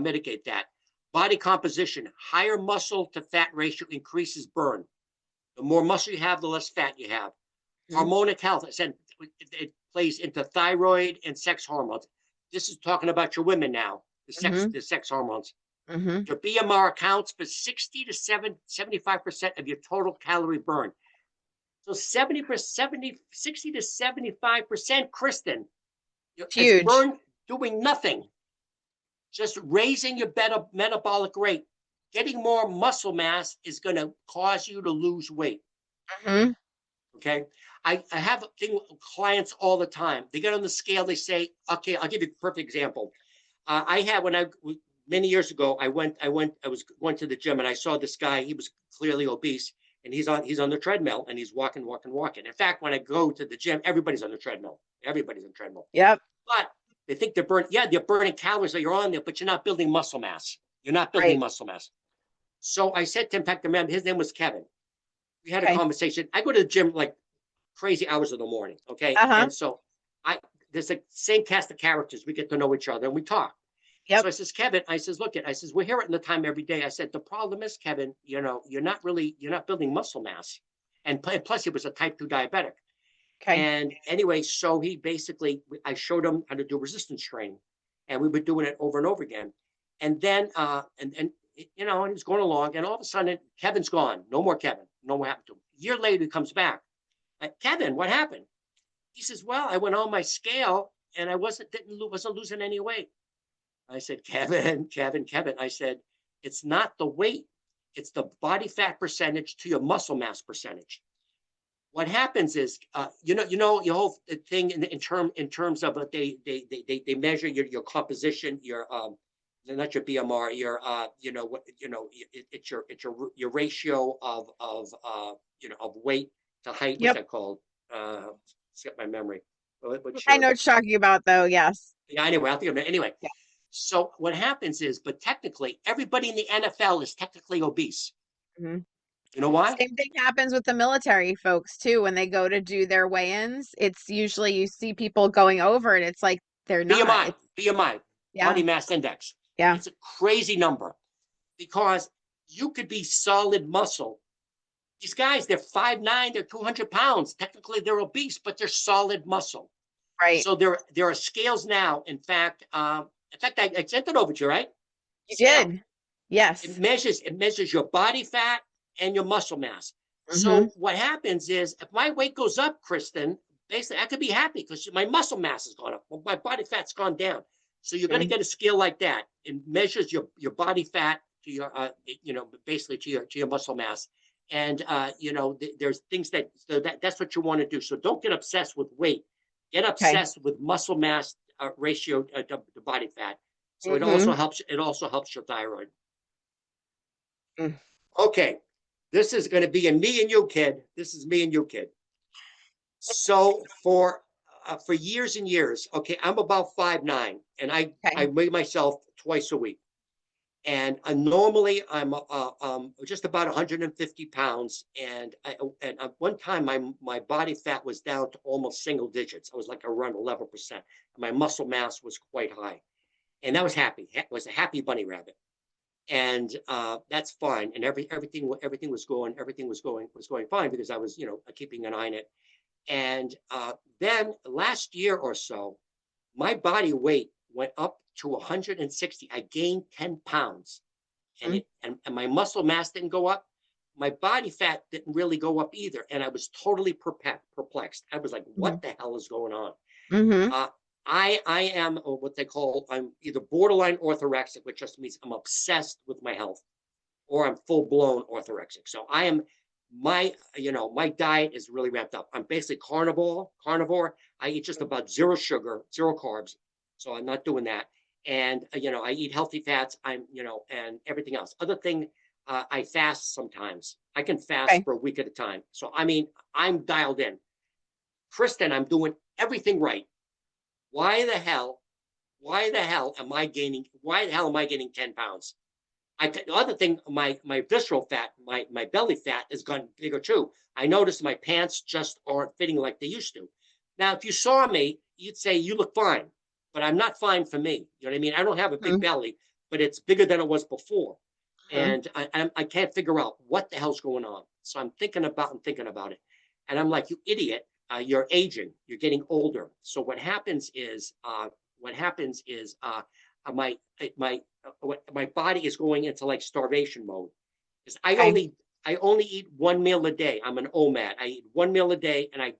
mitigate that. Body composition: higher muscle to fat ratio increases burn. The more muscle you have, the less fat you have. Mm-hmm. Hormonic health: it plays into thyroid and sex hormones. This is talking about your women now. Mm-hmm. The sex hormones. Mm-hmm. Your BMR accounts for 75% of your total calorie burn. So 60 to 75%, Kristen, it's Huge. burned doing nothing, just raising your metabolic rate. Getting more muscle mass is going to cause you to lose weight. Mm-hmm. Okay. I have clients all the time. They get on the scale, they say, okay, I'll give you a perfect example. I had when I many years ago, I was going to the gym and I saw this guy. He was clearly obese, and he's on the treadmill and he's walking, walking, walking. In fact, when I go to the gym, everybody's on the treadmill. Everybody's on the treadmill. Yep. But they think they're burning. Yeah, they're burning calories that you're on there, but you're not building muscle mass. You're not building Right. muscle mass. So I said to him, in fact, his name was Kevin. We had a Okay. conversation. I go to the gym like crazy hours of the morning. Okay. Uh-huh. And so I there's the same cast of characters. We get to know each other and we talk. So Yep. I says, Kevin, I says, look I says, we're here at the time every day. I said, the problem is, Kevin, you're not building muscle mass. And plus he was a type 2 diabetic. Okay. And anyway, so he basically, I showed him how to do resistance training, and we were doing it over and over again. And then, and and he was going along, and all of a sudden, Kevin's gone. No more Kevin. No more happened to him. A year later, he comes back. Kevin, what happened? He says, well, I went on my scale, and I wasn't losing any weight. I said, Kevin, Kevin, Kevin. I said, it's not the weight, it's the body fat percentage to your muscle mass percentage. What happens is, your whole thing in terms of they measure your composition, your not your BMR, your what it's your ratio of weight to height. What's Yep. that called? Skip my memory. What's I know your what you're talking about though. Yes. Yeah, anyway, I think of it anyway. Yeah. So what happens is, but technically, everybody in the NFL is technically obese. Mm-hmm. You know why? Same thing happens with the military folks too. When they go to do their weigh-ins, it's usually you see people going over and it's like They're not. BMI, It's BMI, yeah, body mass index. yeah, It's a crazy number because you could be solid muscle. These guys, they're 5'9", they're 200 pounds. Technically, they're obese, but they're solid muscle. right. So there are scales now. In fact, I sent it over to you, right? You Scale. did. Yes. It measures your body fat and your muscle mass. Mm-hmm. So what happens is if my weight goes up, Kristen, basically I could be happy because my muscle mass has gone up. Well, my body fat's gone down. So you're going to Mm-hmm. get a scale like that. It measures your body fat to your basically to your muscle mass. And there's things that's what you want to do. So don't get obsessed with weight. Get Okay. obsessed with muscle mass ratio to body fat. So Mm-hmm. it also helps your thyroid. Mm. Okay, this is going to be a me and you, kid. This is me and you, kid. So for years and years, okay, I'm about 5'9", and I Okay. weigh myself twice a week. And normally I'm just about 150 pounds. And at one time my body fat was down to almost single digits. I was like around 11%. And my muscle mass was quite high, and that was happy. It was a happy bunny rabbit, and that's fine. And everything was going fine because I was keeping an eye on it. And then last year or so, my body weight went up to 160. I gained 10 pounds, and Mm-hmm. and my muscle mass didn't go up. My body fat didn't really go up either, and I was totally perplexed. I was like, Mm-hmm. "What the hell is going on?" Mm-hmm. Uh, I am what they call, I'm either borderline orthorexic, which just means I'm obsessed with my health, or I'm full blown orthorexic. So I am my diet is really ramped up. I'm basically carnivore. I eat just about zero sugar, zero carbs. So I'm not doing that. And I eat healthy fats. And everything else. Other thing, I fast sometimes. I can fast Okay. for a week at a time. So I mean, I'm dialed in. Kristen, I'm doing everything right. Why the hell? Why the hell am I gaining? Why the hell am I getting 10 pounds? The other thing, my visceral fat, my belly fat has gone bigger too. I noticed my pants just aren't fitting like they used to. Now, if you saw me, you'd say you look fine, but I'm not fine for me. You know what I mean? I don't have a big Mm-hmm. belly, but it's bigger than it was before, Mm-hmm. and I can't figure out what the hell's going on. So I'm thinking about it, and I'm like, you idiot! You're aging. You're getting older. So my my body is going into like starvation mode because Okay. I only eat one meal a day. I'm an OMAD. I eat one meal a day, and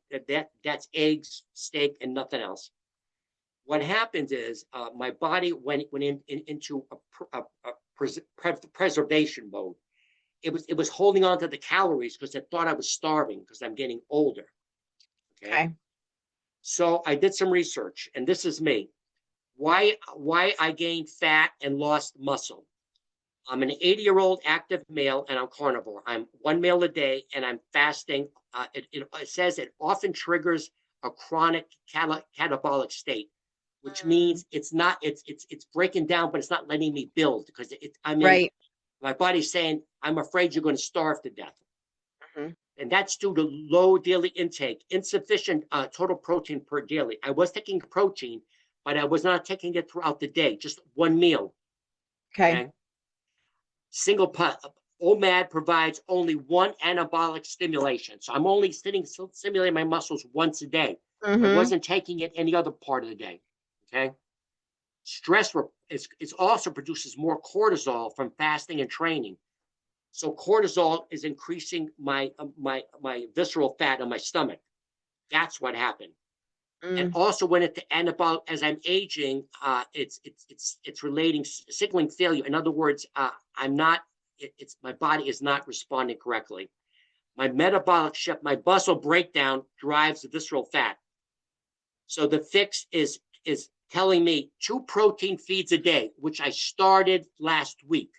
that's eggs, steak, and nothing else. What happens is my body into preservation mode. It was holding on to the calories because it thought I was starving because I'm getting older. Okay, Okay. so I did some research, and this is me. Why I gained fat and lost muscle. I'm an 80-year-old active male, and I'm carnivore. I'm one meal a day, and I'm fasting. It says it often triggers a chronic catabolic state, which Mm. means it's breaking down, but it's not letting me build because Right. my body's saying I'm afraid you're going to starve to death, Mm-hmm. and that's due to low daily intake, insufficient total protein per daily. I was taking protein, but I was not taking it throughout the day, just one meal. Okay. Okay. Single pot. OMAD provides only one anabolic stimulation. So I'm only stimulating my muscles once a day. I Mm-hmm. wasn't taking it any other part of the day. Okay. Stress is also produces more cortisol from fasting and training. So cortisol is increasing my visceral fat in my stomach. That's what happened. And Mm. also when it and about as I'm aging, it's relating signaling failure. In other words, I'm not. It's my body is not responding correctly. My metabolic shift, my muscle breakdown drives the visceral fat. So the fix is telling me 2 protein feeds a day, which I started last week.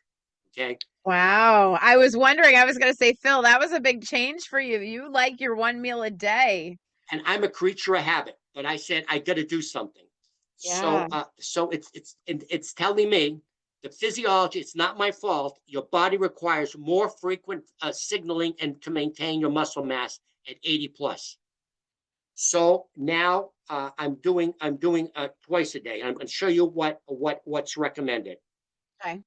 Okay, Wow. I was wondering, I was going to say, Phil, that was a big change for you. You like your one meal a day. and I'm a creature of habit, but I said I got to do something. Yeah. So it's telling me the physiology. It's not my fault. Your body requires more frequent signaling and to maintain your muscle mass at 80 plus. So now I'm doing twice a day. I'm going to show you what's recommended. Okay.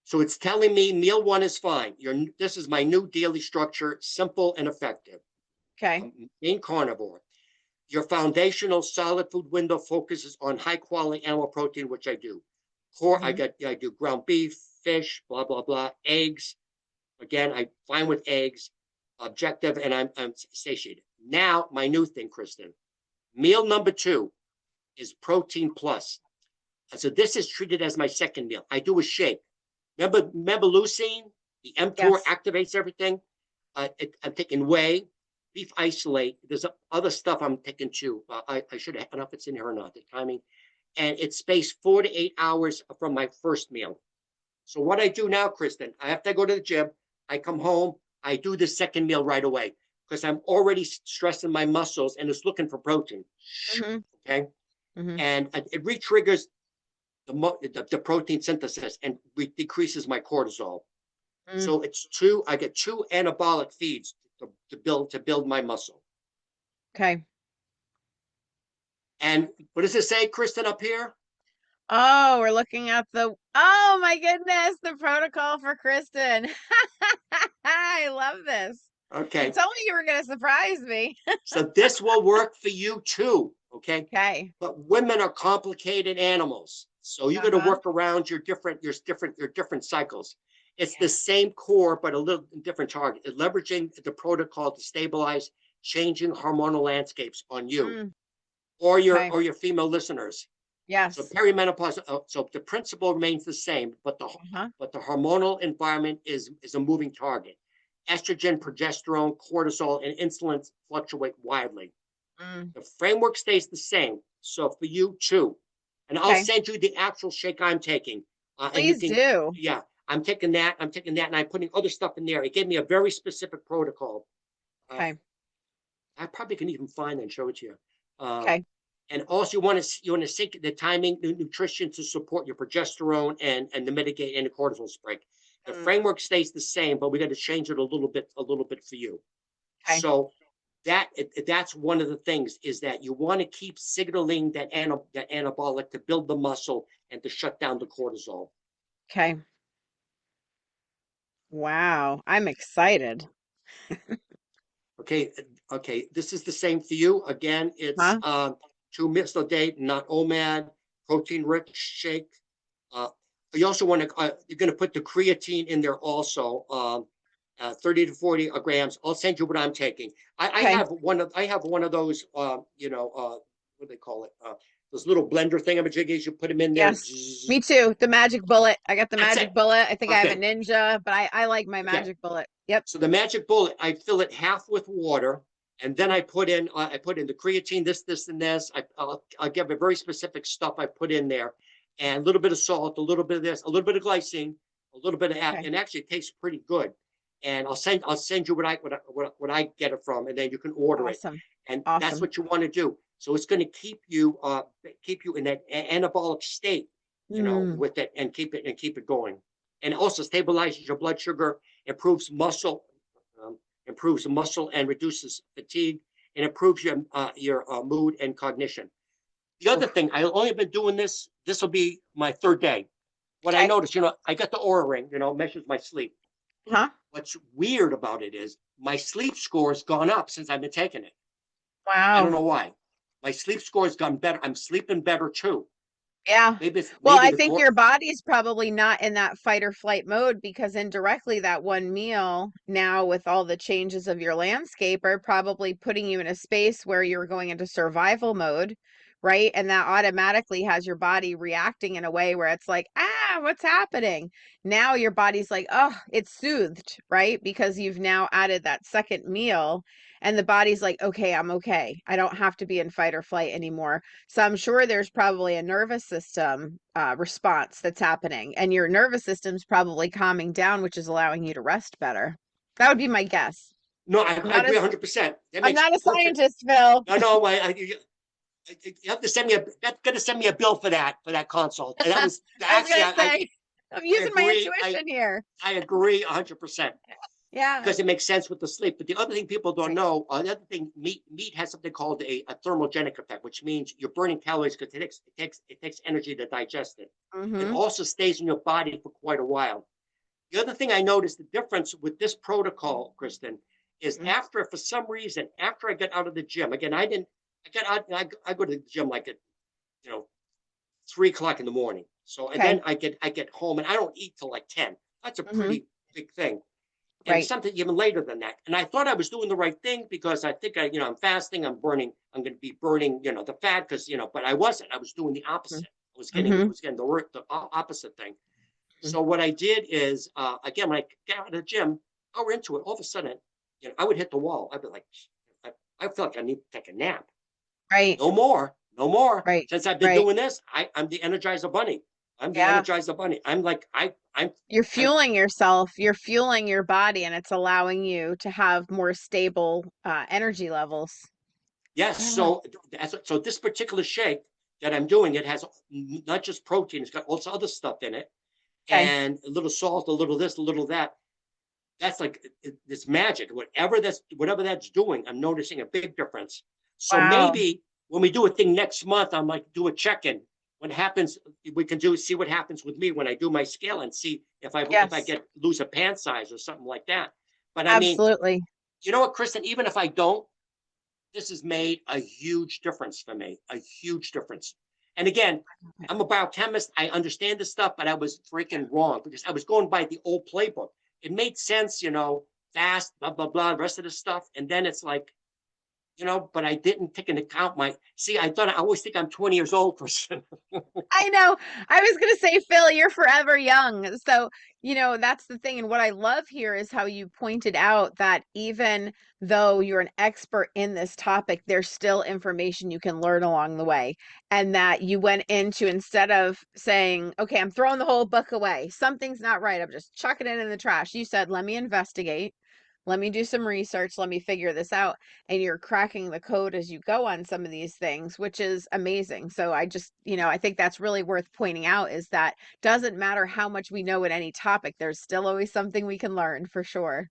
So it's telling me meal one is fine. This is my new daily structure, simple and effective. Okay. Main carnivore. Your foundational solid food window focuses on high quality animal protein, which I do. Core, Hmm. I do ground beef, fish, blah blah blah, eggs. Again, I'm fine with eggs. Objective, and I'm satiated. Now, my new thing, Kristen. Meal number two is protein plus. So this is treated as my second meal. I do a shake. Remember leucine? The mTOR Yes. activates everything. I'm taking whey, beef isolate. There's other stuff I'm taking too. I should have, I don't know if it's in here or not, the timing. And it's spaced 4 to 8 hours from my first meal. So what I do now, Kristen, I have to go to the gym. I come home. I do the second meal right away because I'm already stressing my muscles and it's looking for protein. Hmm. Okay. Hmm. And it re-triggers the protein synthesis and decreases my cortisol. Mm. So I get two anabolic feeds to build my muscle. Okay. And what does it say, Kristen, up here? Oh, we're looking at oh my goodness, the protocol for Kristen. I love this. You Okay. told me you were going to surprise me. So this will work for you too. Okay. Okay. But women are complicated animals. So you got to Uh-huh. work around your different cycles. It's the Yeah. same core, but a little different target. Leveraging the protocol to stabilize changing hormonal landscapes on you Mm. or your Okay. female listeners. So Yes. perimenopause. So the principle remains the same, but Uh-huh. the hormonal environment is a moving target. Estrogen, progesterone, cortisol, and insulin fluctuate widely. Mm. The framework stays the same. So for you too, and I'll Okay. send you the actual shake I'm taking, and you Please can, do. yeah, I'm taking that. And I'm putting other stuff in there. It gave me a very specific protocol. Uh, Okay. I probably can even find and show it to you. Uh, Okay. and also, you want to sync the timing, nutrition to support your progesterone and to mitigate any cortisol spike. The Mm. framework stays the same, but we got to change it a little bit for you. Okay. So that's one of the things is that you want to keep signaling that anabolic to build the muscle and to shut down the cortisol. Okay. Wow. I'm excited. Okay, okay. This is the same for you. Again, it's Huh? 2 meals a day, not OMAD, protein rich shake. Uh, you also want to you're going to put the creatine in there also. 30 to 40 grams. I'll send you what I'm taking. I Okay. have one of those, what do they call it? Those little blender thingamajiggies. You put them in there. Yes. Me too. The magic bullet. I got the That's magic it. bullet. I think I have a Okay. ninja, but I like my Okay. magic bullet. Yep. So the magic bullet, I fill it half with water, and then I put in the creatine, this, and this. I'll give a very specific stuff I put in there, and a little bit of salt, a little bit of this, a little bit of glycine, a little bit of that, Okay. and actually it tastes pretty good. And I'll send you what I get it from, and then you can order it, Awesome. and that's Awesome. what you want to do. So it's going to keep you in that anabolic state, Mm. with it, and keep it going, and also stabilizes your blood sugar, improves um, muscle and reduces fatigue, and improves your mood and cognition. The other Oof. thing, I only been doing this. This will be my third day. What I Okay. noticed, I got the Aura Ring, measures my sleep. Huh? What's weird about it is my sleep score has gone up since I've been taking it. I don't Wow. know why. My sleep score has gone better. I'm sleeping better too. Yeah. Well, Maybe I the think core. your body's probably not in that fight or flight mode because indirectly that one meal now with all the changes of your landscape are probably putting you in a space where you're going into survival mode, right? And that automatically has your body reacting in a way where it's like, what's happening? Now your body's like, oh, it's soothed, right? Because you've now added that second meal and the body's like, okay, I'm okay. I don't have to be in fight or flight anymore. So I'm sure there's probably a nervous system response that's happening, and your nervous system's probably calming down, which is allowing you to rest better. That would be my guess. No, I'm I not agree a 100%. That I'm makes not a perfect. scientist, Phil. No, you have to send me gonna send me a bill for that consult. And that was I was actually, gonna say I'm I using my agree. intuition here. I agree 100%. Yeah. because it makes sense with the sleep. But the other thing people don't Right. know, the other thing, meat has something called a thermogenic effect, which means you're burning calories because it takes energy to digest it. It Mm-hmm. also stays in your body for quite a while. The other thing I noticed, the difference with this protocol, Kristen, is Mm-hmm. after, for some reason, after I get out of the gym, again, I didn't, I get out, I go to the gym like at, you know, 3 o'clock in the morning. So, and then Okay. I get home and I don't eat till like 10. That's a Mm-hmm. pretty big thing. And Right. something even later than that. And I thought I was doing the right thing because I think I'm fasting, I'm going to be burning, the fat because, but I wasn't. I was doing the opposite. I Mm-hmm. was getting the opposite thing. So what I did is, again, when I got out of the gym, hour into it, all of a sudden, I would hit the wall. I'd be like, I, I feel like I need to take a nap. Right. No more, no more. Right. Since I've been Right. doing this, I'm the Energizer Bunny. I'm the Yeah. Energizer Bunny. I'm like, You're I'm fueling yourself, you're fueling your body, and it's allowing you to have more stable energy levels. yes. Yeah. So this particular shake that I'm doing, it has not just protein; it's got also other stuff in it, Okay. and a little salt, a little this, a little that. That's like it's magic. Whatever that's doing, I'm noticing a big difference. So Wow. maybe when we do a thing next month, I'm like do a check-in. What happens? We can see what happens with me when I do my scale and see if I Yes. get lose a pant size or something like that. But I mean, Absolutely. you know what, Kristen? Even if I don't, this has made a huge difference for me. A huge difference. And again, I'm a biochemist. I understand this stuff, but I was freaking wrong because I was going by the old playbook. It made sense, fast, blah, blah, blah, the rest of the stuff. And then it's like, but I didn't take into account I always think I'm 20 years old, Kristen. I know. I was going to say, Phil, you're forever young. So, that's the thing. And what I love here is how you pointed out that even though you're an expert in this topic, there's still information you can learn along the way. And that you went into, instead of saying, okay, I'm throwing the whole book away, something's not right, I'm just chucking it in the trash. You said, let me investigate. Let me do some research. Let me figure this out. And you're cracking the code as you go on some of these things, which is amazing. So I just, I think that's really worth pointing out, is that doesn't matter how much we know at any topic, there's still always something we can learn for sure.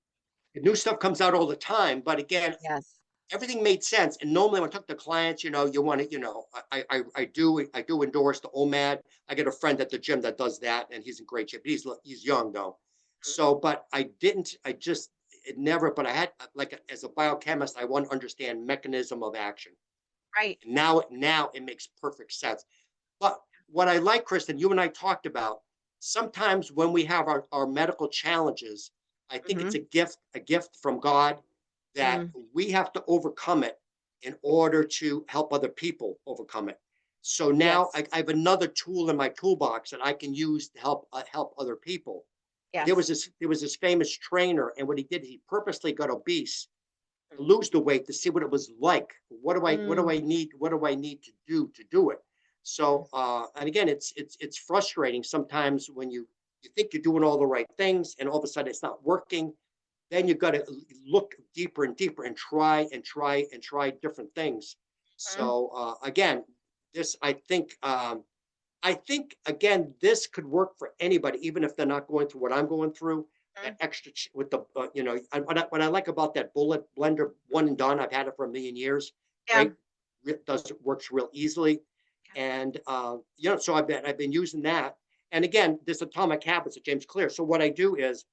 New stuff comes out all the time. But again, Yes. everything made sense. And normally when I talk to clients, you want to, I do endorse the OMAD. I get a friend at the gym that does that, and he's in great shape. He's young though. So, but I didn't. I just it never. But I had like as a biochemist, I want to understand mechanism of action. Right. And now it makes perfect sense. But what I like, Kristen, you and I talked about, sometimes when we have our medical challenges, I think it's Mm-hmm. a gift from God that Mm. we have to overcome it in order to help other people overcome it. So now Yes. I have another tool in my toolbox that I can use to help other people. There was Yes. this famous trainer, and what he did, he purposely got obese to lose the weight to see what it was like. What do Mm. I need? What do I need to do it? So and again, it's frustrating sometimes when you think you're doing all the right things and all of a sudden it's not working. Then you've got to look deeper and deeper and try different things. Mm. So again, this I think again, this could work for anybody, even if they're not going through what I'm going through. That Mm. extra with the, what I like about that bullet blender, one and done. I've had it for a million years. Yeah. Great, works real easily, and so I've been using that. And again, this Atomic Habits of James Clear. So what I do is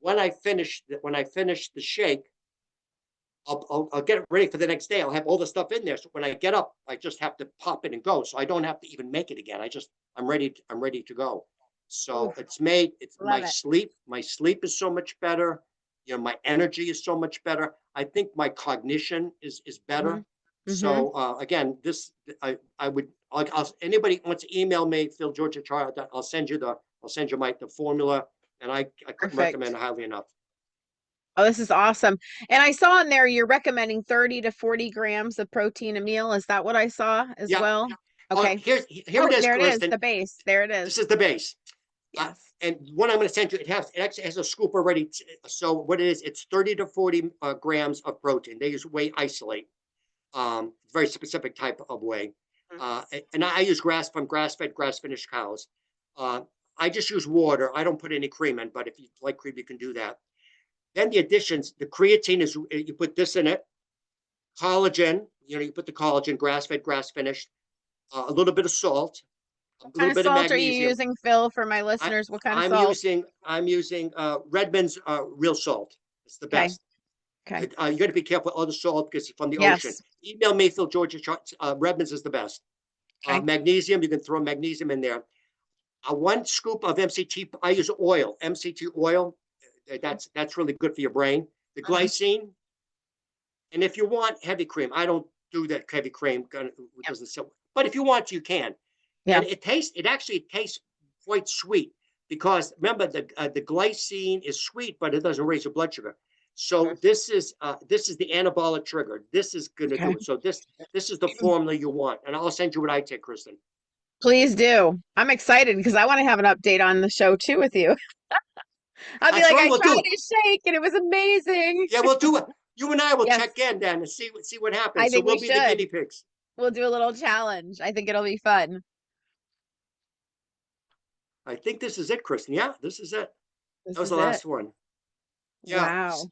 when I finish the shake, I'll get it ready for the next day. I'll have all the stuff in there. So when I get up, I just have to pop it and go. So I don't have to even make it again. I'm ready to go. Ooh, So it's love it. my sleep is so much better. My energy is so much better. I think my cognition is Mm-hmm. better. Mm-hmm. So again, anybody wants to email me, Phil George at Charlie, I'll send you the formula, and I couldn't recommend Perfect. it highly enough. Oh, this is awesome. And I saw in there you're recommending 30 to 40 grams of protein a meal. Is that what I saw as Yeah. well? Oh, Okay. here it Oh, is, there it is, Kristen. the base. There it This is. is the base. Yes. And what I'm going to send you, it actually has a scoop already. So what it is, it's 30 to 40 grams of protein. They use whey isolate, very specific type of whey. And I use grass-fed, grass-finished cows. Uh, I just use water. I don't put any cream in, but if you like cream, you can do that. Then the additions, the creatine is, you put this in it, collagen, you put the collagen, grass-fed, grass-finished, a little bit of salt, a What kind little of bit of salt are you magnesium. using, Phil, for my I, listeners? What kind of I'm salt? using I'm using Redmond's real salt. It's the Okay. best. Okay. You got to be careful with other salt because it's from the ocean. Yes. Email me, Phil George. Redmond's is the best. Okay. Magnesium, you can throw magnesium in there. One scoop of MCT. I use oil, MCT oil. That's really good for your brain. The Mhm. glycine, and if you want heavy cream, I don't do that heavy cream. It Yep. doesn't sell, but if you want, you can. Yeah. And it actually tastes quite sweet because remember the glycine is sweet, but it doesn't raise your blood sugar. Mhm. So this is the anabolic trigger. This is going to Okay. do it. So this is the formula you want, and I'll send you what I take, Kristen. Please do. I'm excited because I want to have an update on the show too with you. I'll be That's like, right. I We'll do tried it. a shake and it was amazing. Yeah, we'll do it. You and I will Yes, check in then and see what I happens. So think we we'll be the should. guinea pigs. We'll do a little challenge. I think it'll be fun. I think this is it, Kristen. Yeah, this is it. That This was the is it. last one. Yeah. Wow.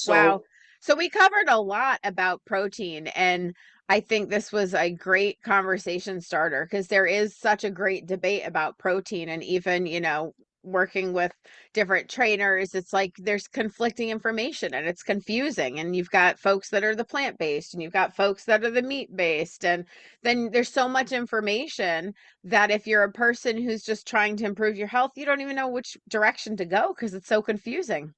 Wow. So So we covered a lot about protein, and I think this was a great conversation starter because there is such a great debate about protein, and even, working with different trainers, it's like there's conflicting information and it's confusing. And you've got folks that are the plant-based and you've got folks that are the meat-based, and then there's so much information that if you're a person who's just trying to improve your health, you don't even know which direction to go because it's so confusing.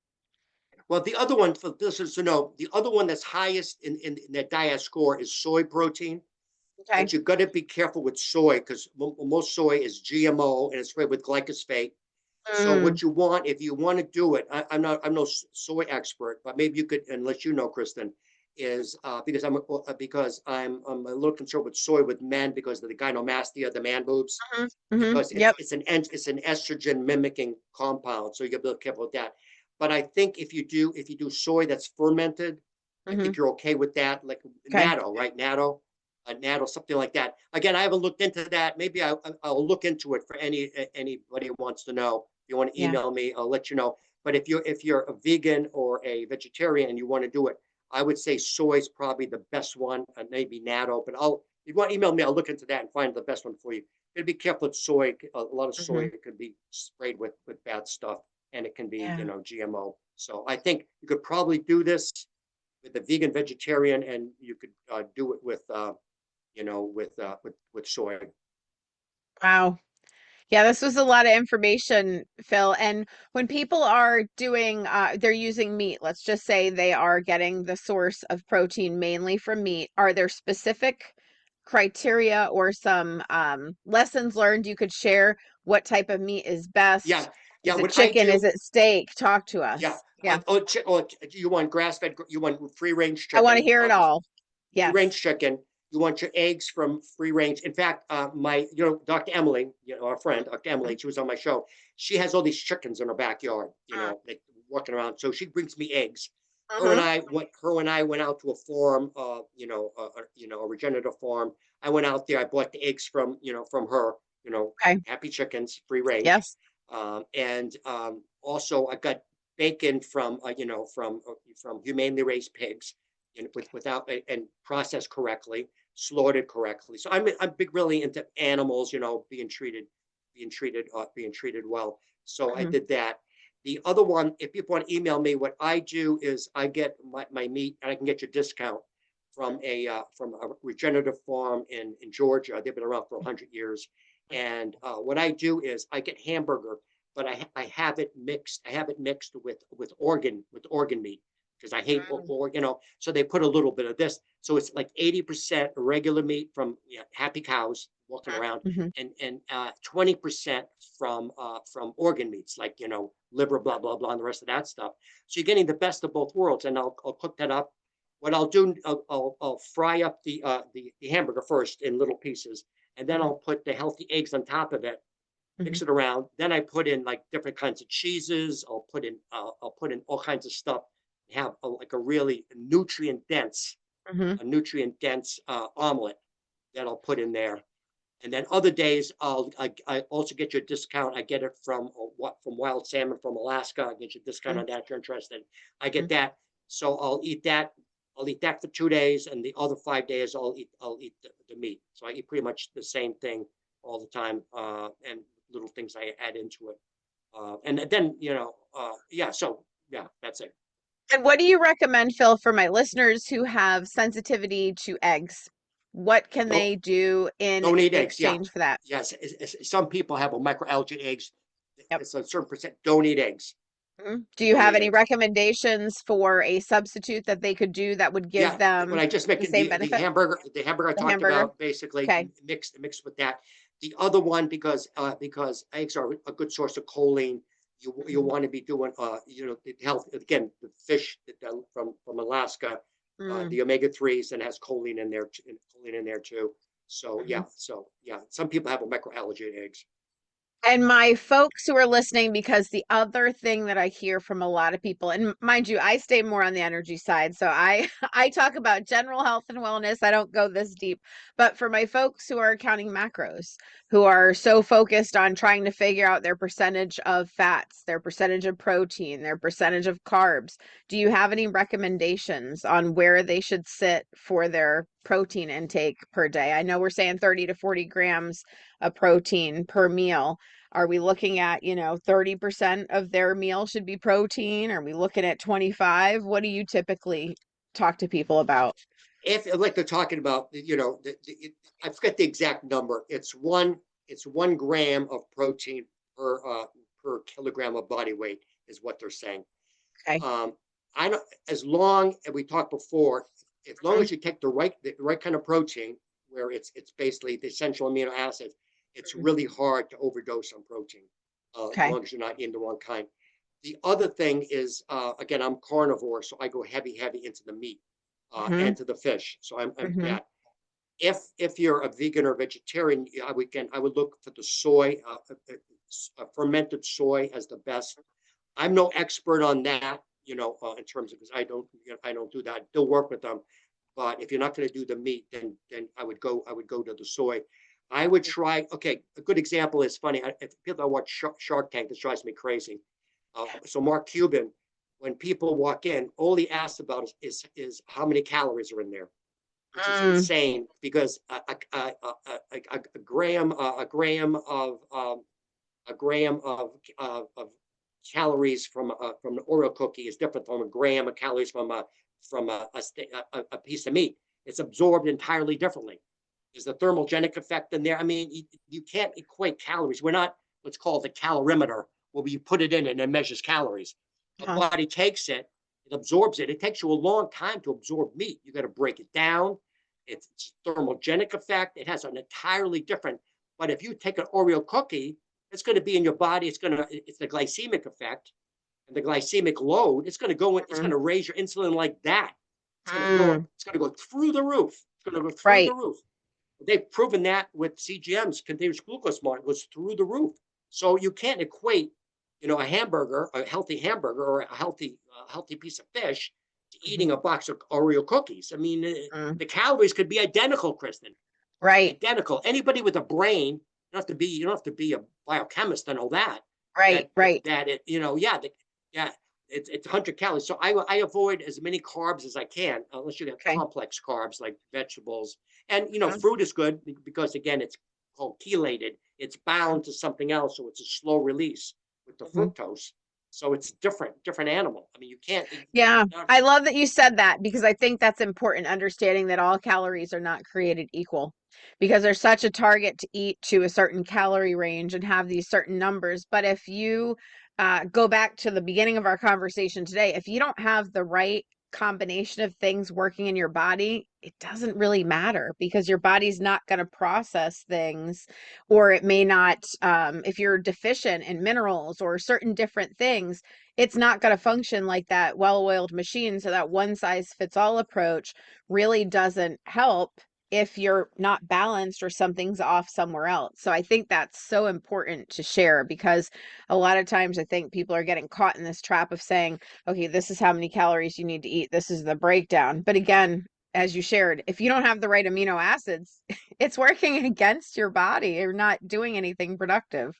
well, the other one for listeners to know, the other one that's highest in that diet score is soy protein. Okay. But you got to be careful with soy because most soy is GMO and it's made with glyphosate. So Mm, what you want, if you want to do it, I'm no soy expert, but maybe you could, unless you know, Kristen, is because I'm a little concerned with soy with men because of the gynecomastia, the man boobs, because yep. it's an estrogen mimicking compound. So you got to be careful with that. But I think if you do soy that's fermented, I hmm think you're okay with that, like Okay. natto, right? Natto, something like that. Again, I haven't looked into that. Maybe I'll look into it for anybody who wants to know. If you want to Yeah. email me, I'll let you know. But if you're a vegan or a vegetarian and you want to do it, I would say soy is probably the best one, and maybe natto. But if you want to email me, I'll look into that and find the best one for you. But be careful with soy. A lot of hmm soy could be sprayed with bad stuff, and it can be Yeah. GMO. So I think you could probably do this with a vegan vegetarian, and you could do it with soy. Wow. Yeah, this was a lot of information, Phil. And when people are doing, they're using meat, let's just say they are getting the source of protein mainly from meat. Are there specific criteria or some lessons learned you could share? What type of meat is best? Yeah, yeah. Is it What I chicken? Is do, it steak? Talk to yeah. us. Yeah, You want grass fed? You want free range I want to chicken? hear it all. Free Yes. range chicken. You want your eggs from free range. In fact, Dr. Emily, our friend, Dr. Emily, she was on my show. She has all these chickens in her backyard, like walking around. So she brings me eggs. Mm-hmm. Her and I went out to a farm, a regenerative farm. I went out there. I bought the eggs from her. Okay. Happy chickens, free range. Yes. And also I got bacon from humanely raised pigs without and processed correctly, slaughtered correctly. So I'm big really into animals, being treated well. So I hmm did that. The other one, if people want to email me, what I do is I get my meat, and I can get you a discount from a regenerative farm in Georgia. They've been around for 100 years. And what I do is I get hamburger, but I have it mixed. I have it mixed with organ meat because I hate So they put a little bit of this, so it's like 80% regular meat from happy cows walking around, hmm and 20% from organ meats like liver, blah blah blah, and the rest of that stuff. So you're getting the best of both worlds, and I'll cook that up. What I'll do, I'll fry up the hamburger first in little pieces, and then I'll put the healthy eggs on top of it, hmm mix it around. Then I put in like different kinds of cheeses. I'll put in all kinds of stuff. Have like a really nutrient dense hmm a nutrient dense omelet that I'll put in there. And then other days, I also get you a discount. I get it from from wild salmon from Alaska. I get you a discount Mm, on that if you're interested. I get mm. that. So I'll eat that. I'll eat that for 2 days, and the other 5 days I'll eat the meat. So I eat pretty much the same thing all the time, and little things I add into it. And then yeah. So yeah, that's it. And what do you recommend, Phil, for my listeners who have sensitivity to eggs? What can Don't they do in don't eat eggs. Yeah, exchange for that? yes. Some people have a microalgae eggs. Yep. It's a certain percent. Don't eat eggs. Mhm. Do you Don't have eat any eggs. recommendations for a substitute that they could do that would give Yeah, when them I just the mentioned same the benefit? hamburger I The talked hamburger? about, basically Okay. mixed with that. The other one, because eggs are a good source of choline, you Mhm. want to be doing the health again, the fish from Alaska, Mm, the omega 3s, and has choline in there too. mhm. So yeah, some people have a microalgae in eggs. And my folks who are listening, because the other thing that I hear from a lot of people, and mind you, I stay more on the energy side, so I I talk about general health and wellness. I don't go this deep. But for my folks who are counting macros, who are so focused on trying to figure out their percentage of fats, their percentage of protein, their percentage of carbs, do you have any recommendations on where they should sit for their protein intake per day? I know we're saying 30 to 40 grams of protein per meal. Are we looking at, 30% of their meal should be protein? Are we looking at 25? What do you typically talk to people about? If like they're talking about, I forget the exact number. It's 1 gram of protein per kilogram of body weight is what they're saying. Okay. Um, I don't as long as we talked before, as long Mhm, as you take the right kind of protein, where it's basically the essential amino acids, it's mhm. really hard to overdose on protein, as Okay. long as you're not eating the wrong kind. The other thing is, again, I'm carnivore, so I go heavy into the meat, Hmm. and to the fish. So Hmm. yeah. If you're a vegan or vegetarian, I would look for the soy, fermented soy as the best. I'm no expert on that, in terms of, because I don't do that. They'll work with them, but if you're not going to do the meat, then I would go to the soy. I would try. Okay, a good example is funny. If people that watch Shark Tank, this drives me crazy. So Mark Cuban, when people walk in, all he asks about is how many calories are in there, which is Mm, insane, because a gram of calories from an Oreo cookie is different from a gram of calories from a piece of meat. It's absorbed entirely differently. There's the thermogenic effect in there. I mean, you can't equate calories. We're not what's called the calorimeter, where you put it in and it measures calories. The huh, body takes it, it absorbs it. It takes you a long time to absorb meat. You got to break it down. It's thermogenic effect. It has an entirely different. But if you take an Oreo cookie, it's going to be in your body. It's the glycemic effect and the glycemic load. It's going to go in, it's mhm, going to raise your insulin like that. It's going to go up, mm. it's going to go through the roof. It's going to go through the Right. roof. They've proven that with CGMs, continuous glucose monitor, goes through the roof. So you can't equate, a healthy hamburger, or a healthy piece of fish, to Mhm, eating a box of Oreo cookies. I mean, mm. the calories could be identical, Kristen. Right. Identical. Anybody with a brain, you don't have to be a biochemist to know that. Right. That Right. that it, yeah, it's 100 calories. So I avoid as many carbs as I can, unless you have Okay. complex carbs like vegetables. And Mhm, fruit is good, because again, it's called chelated. It's bound to something else, so it's a slow release with the mhm. fructose. So it's different animal. I mean, you can't. Yeah, Not, I love that you said that because I think that's important, understanding that all calories are not created equal because there's such a target to eat to a certain calorie range and have these certain numbers. But if you go back to the beginning of our conversation today, if you don't have the right combination of things working in your body, it doesn't really matter because your body's not going to process things, or it may not, if you're deficient in minerals or certain different things, it's not going to function like that well-oiled machine. So that one size fits all approach really doesn't help if you're not balanced or something's off somewhere else. So I think that's so important to share because a lot of times I think people are getting caught in this trap of saying, okay, this is how many calories you need to eat. This is the breakdown. But again, as you shared, if you don't have the right amino acids, it's working against your body. You're not doing anything productive.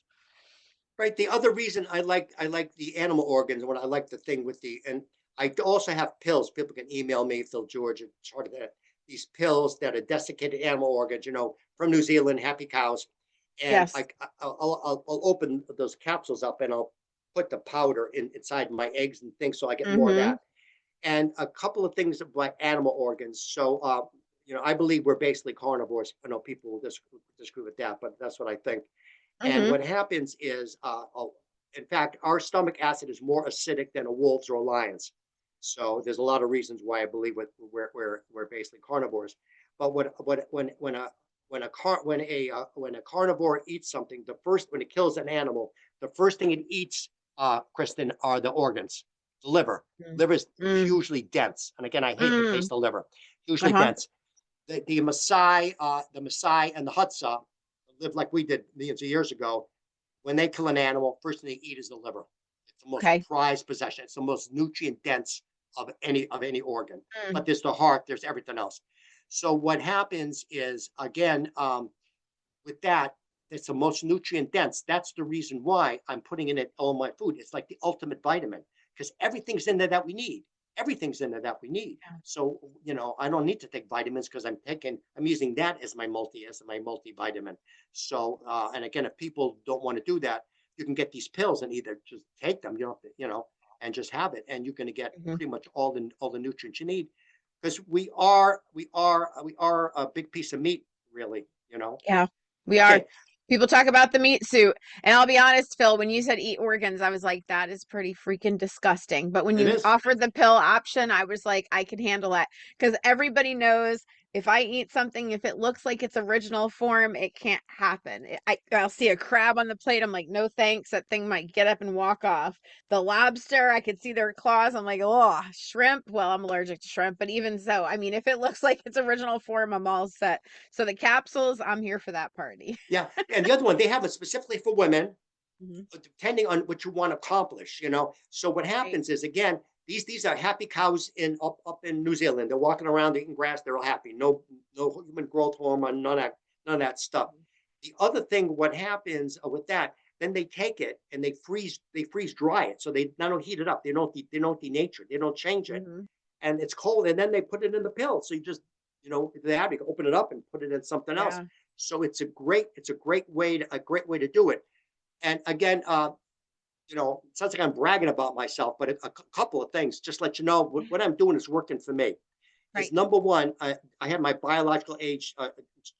Right. The other reason I like the animal organs, what I like the thing with the and I also have pills. People can email me, Phil George, and sort of that these pills that are desiccated animal organs, from New Zealand, happy cows. And Yes. I'll open those capsules up and I'll put the powder inside my eggs and things so I get more of Mm-hmm. that. And a couple of things about animal organs. So I believe we're basically carnivores. I know people will disagree with that, but that's what I think. And Mm-hmm. what happens is, in fact, our stomach acid is more acidic than a wolf's or a lion's. So there's a lot of reasons why I believe we're basically carnivores. But when a carnivore eats something, the first when it kills an animal, the first thing it eats, Kristen, are the organs, the liver. Liver is Mm-hmm. hugely dense, and again, I hate the Mm-hmm. taste of liver. Hugely Uh-huh. dense. The Maasai and the Hutsa live like we did millions of years ago. When they kill an animal, first thing they eat is the liver. It's the most Okay. prized possession. It's the most nutrient dense of any organ. Mm. But there's the heart. There's everything else. So what happens is again with that, it's the most nutrient dense. That's the reason why I'm putting in it all my food. It's like the ultimate vitamin because everything's in there that we need. Everything's in there that we need. So I don't need to take vitamins because I'm using that as my multivitamin. So and again, if people don't want to do that, you can get these pills and either just take them, and just have it, and you're going to get Mm-hmm. pretty much all the nutrients you need because we are a big piece of meat, really. Yeah, we are. Okay, People talk about the meat suit. And I'll be honest, Phil, when you said eat organs, I was like, that is pretty freaking disgusting. But when it you is. offered the pill option, I was like, I can handle that. Because everybody knows if I eat something, if it looks like its original form, it can't happen. I'll see a crab on the plate. I'm like, no thanks. That thing might get up and walk off. The lobster, I could see their claws. I'm like, oh, shrimp. Well, I'm allergic to shrimp. But even so, I mean, if it looks like its original form, I'm all set. So the capsules, I'm here for that party. Yeah, and the other one they have it specifically for women, Mhm. depending on what you want to accomplish. So what Right. happens is again, these are happy cows up in New Zealand. They're walking around eating grass. They're all happy. No human growth hormone. None of that stuff. The other thing, what happens with that? Then they take it and they freeze dry it. So they not only heat it up, they don't denature it, they don't change it, Hmm. and it's cold, and then they put it in the pill. So you just, if they have, you can open it up and put it in something else. Yeah. So it's a great way to do it. And again, it sounds like I'm bragging about myself, but a couple of things, just let you know what I'm doing is working for me. Is Right. number one, I had my biological age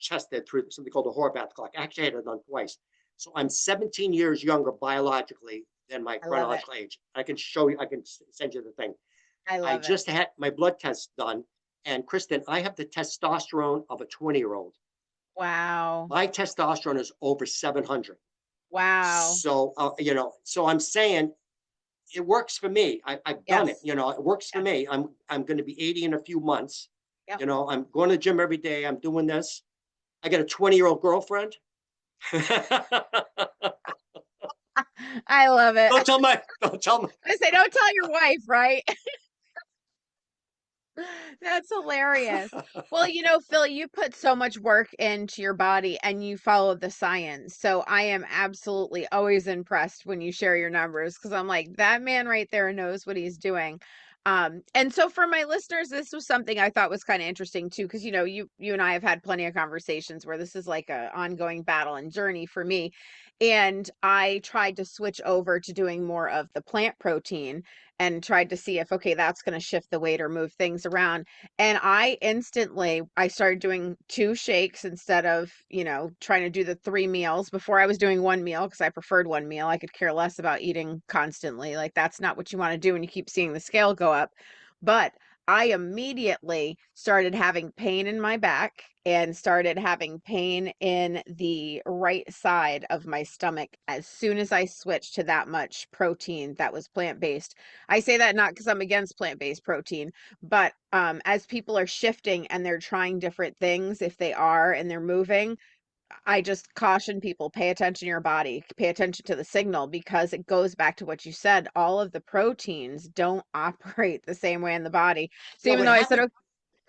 tested through something called the Horvath clock. I actually had it done twice. So I'm 17 years younger biologically than my I love it. chronological age. I can show you, I can send you the thing. I I love it. just had my blood test done. And Kristen, I have the testosterone of a 20-year-old. Wow. My testosterone is over 700. Wow. So I'm saying it works for me. I've done it. Yes. It works for Yes. me. I'm going to be 80 in a few months. Yep. I'm going to the gym every day. I'm doing this. I got a 20-year-old girlfriend. I love it. Don't tell my. I say, don't tell your wife, right? That's hilarious. Well, Phil, you put so much work into your body and you follow the science. So I am absolutely always impressed when you share your numbers because I'm like, that man right there knows what he's doing. And so for my listeners, this was something I thought was kind of interesting too, because you and I have had plenty of conversations where this is like a ongoing battle and journey for me. And I tried to switch over to doing more of the plant protein and tried to see if okay that's going to shift the weight or move things around, and I started doing two shakes instead of trying to do the three meals. Before I was doing one meal because I preferred one meal. I could care less about eating constantly. Like that's not what you want to do when you keep seeing the scale go up. But I immediately started having pain in my back and started having pain in the right side of my stomach as soon as I switched to that much protein that was plant-based. I say that not because I'm against plant-based protein, but as people are shifting and they're trying different things, if they are and they're moving, I just caution people, pay attention to your body, pay attention to the signal because it goes back to what you said. All of the proteins don't operate the same way in the body. So No, even what though I said, happened?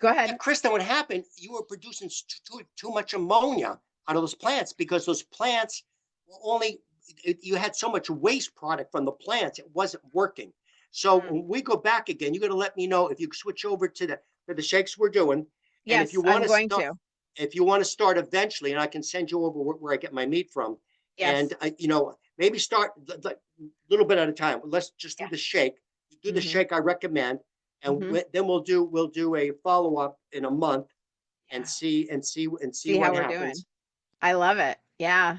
okay, Go Yeah, ahead. Kristen, what happened? You were producing too much ammonia out of those plants because those plants were only you had so much waste product from the plants, it wasn't working. So Mm. when we go back again, you got to let me know if you switch over to the shakes we're doing, and Yes, I'm going to. if you want to start eventually, and I can send you over where I get my meat from, and Yes. maybe start a little bit at a time. Let's just do Yeah. the shake. Do the Mm-hmm. shake I recommend, and Mm-hmm. then we'll do a follow up in a month and Yeah. see See how what we're doing. happens. I love it. Yeah.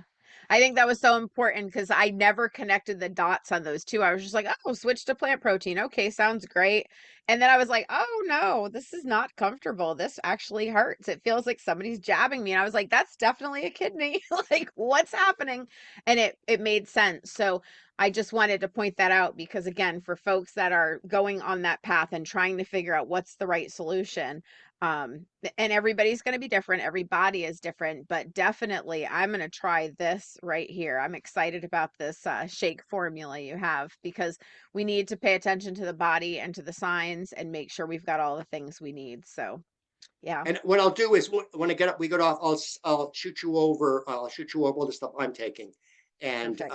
I think that was so important because I never connected the dots on those two. I was just like, oh, switch to plant protein. Okay, sounds great. And then I was like, oh no, this is not comfortable. This actually hurts. It feels like somebody's jabbing me. And I was like, that's definitely a kidney. Like, what's happening? And it made sense. So I just wanted to point that out because again, for folks that are going on that path and trying to figure out what's the right solution, and everybody's going to be different, every body is different, but definitely I'm going to try this right here. I'm excited about this shake formula you have because we need to pay attention to the body and to the signs and make sure we've got all the things we need. So yeah. And what I'll do is when I get up, we get off. I'll shoot you over. I'll shoot you over all the stuff I'm taking, and Perfect.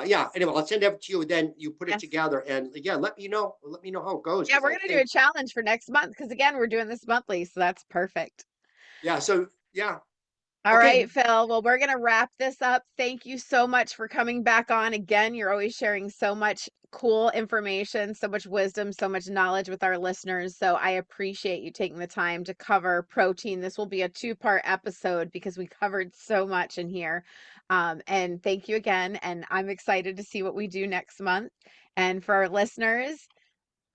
yeah. Anyway, I'll send it to you. Then you put it Yes. together, and yeah, let me know. Let me know how it goes Yeah, because we're I going to do a think challenge for next month because again, we're doing this monthly, so that's perfect. yeah. So yeah. All Okay. right, Phil. Well, we're going to wrap this up. Thank you so much for coming back on again. You're always sharing so much cool information, so much wisdom, so much knowledge with our listeners. So I appreciate you taking the time to cover protein. This will be a two-part episode because we covered so much in here. And thank you again. And I'm excited to see what we do next month. And for our listeners,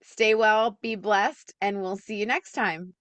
stay well, be blessed, and we'll see you next time.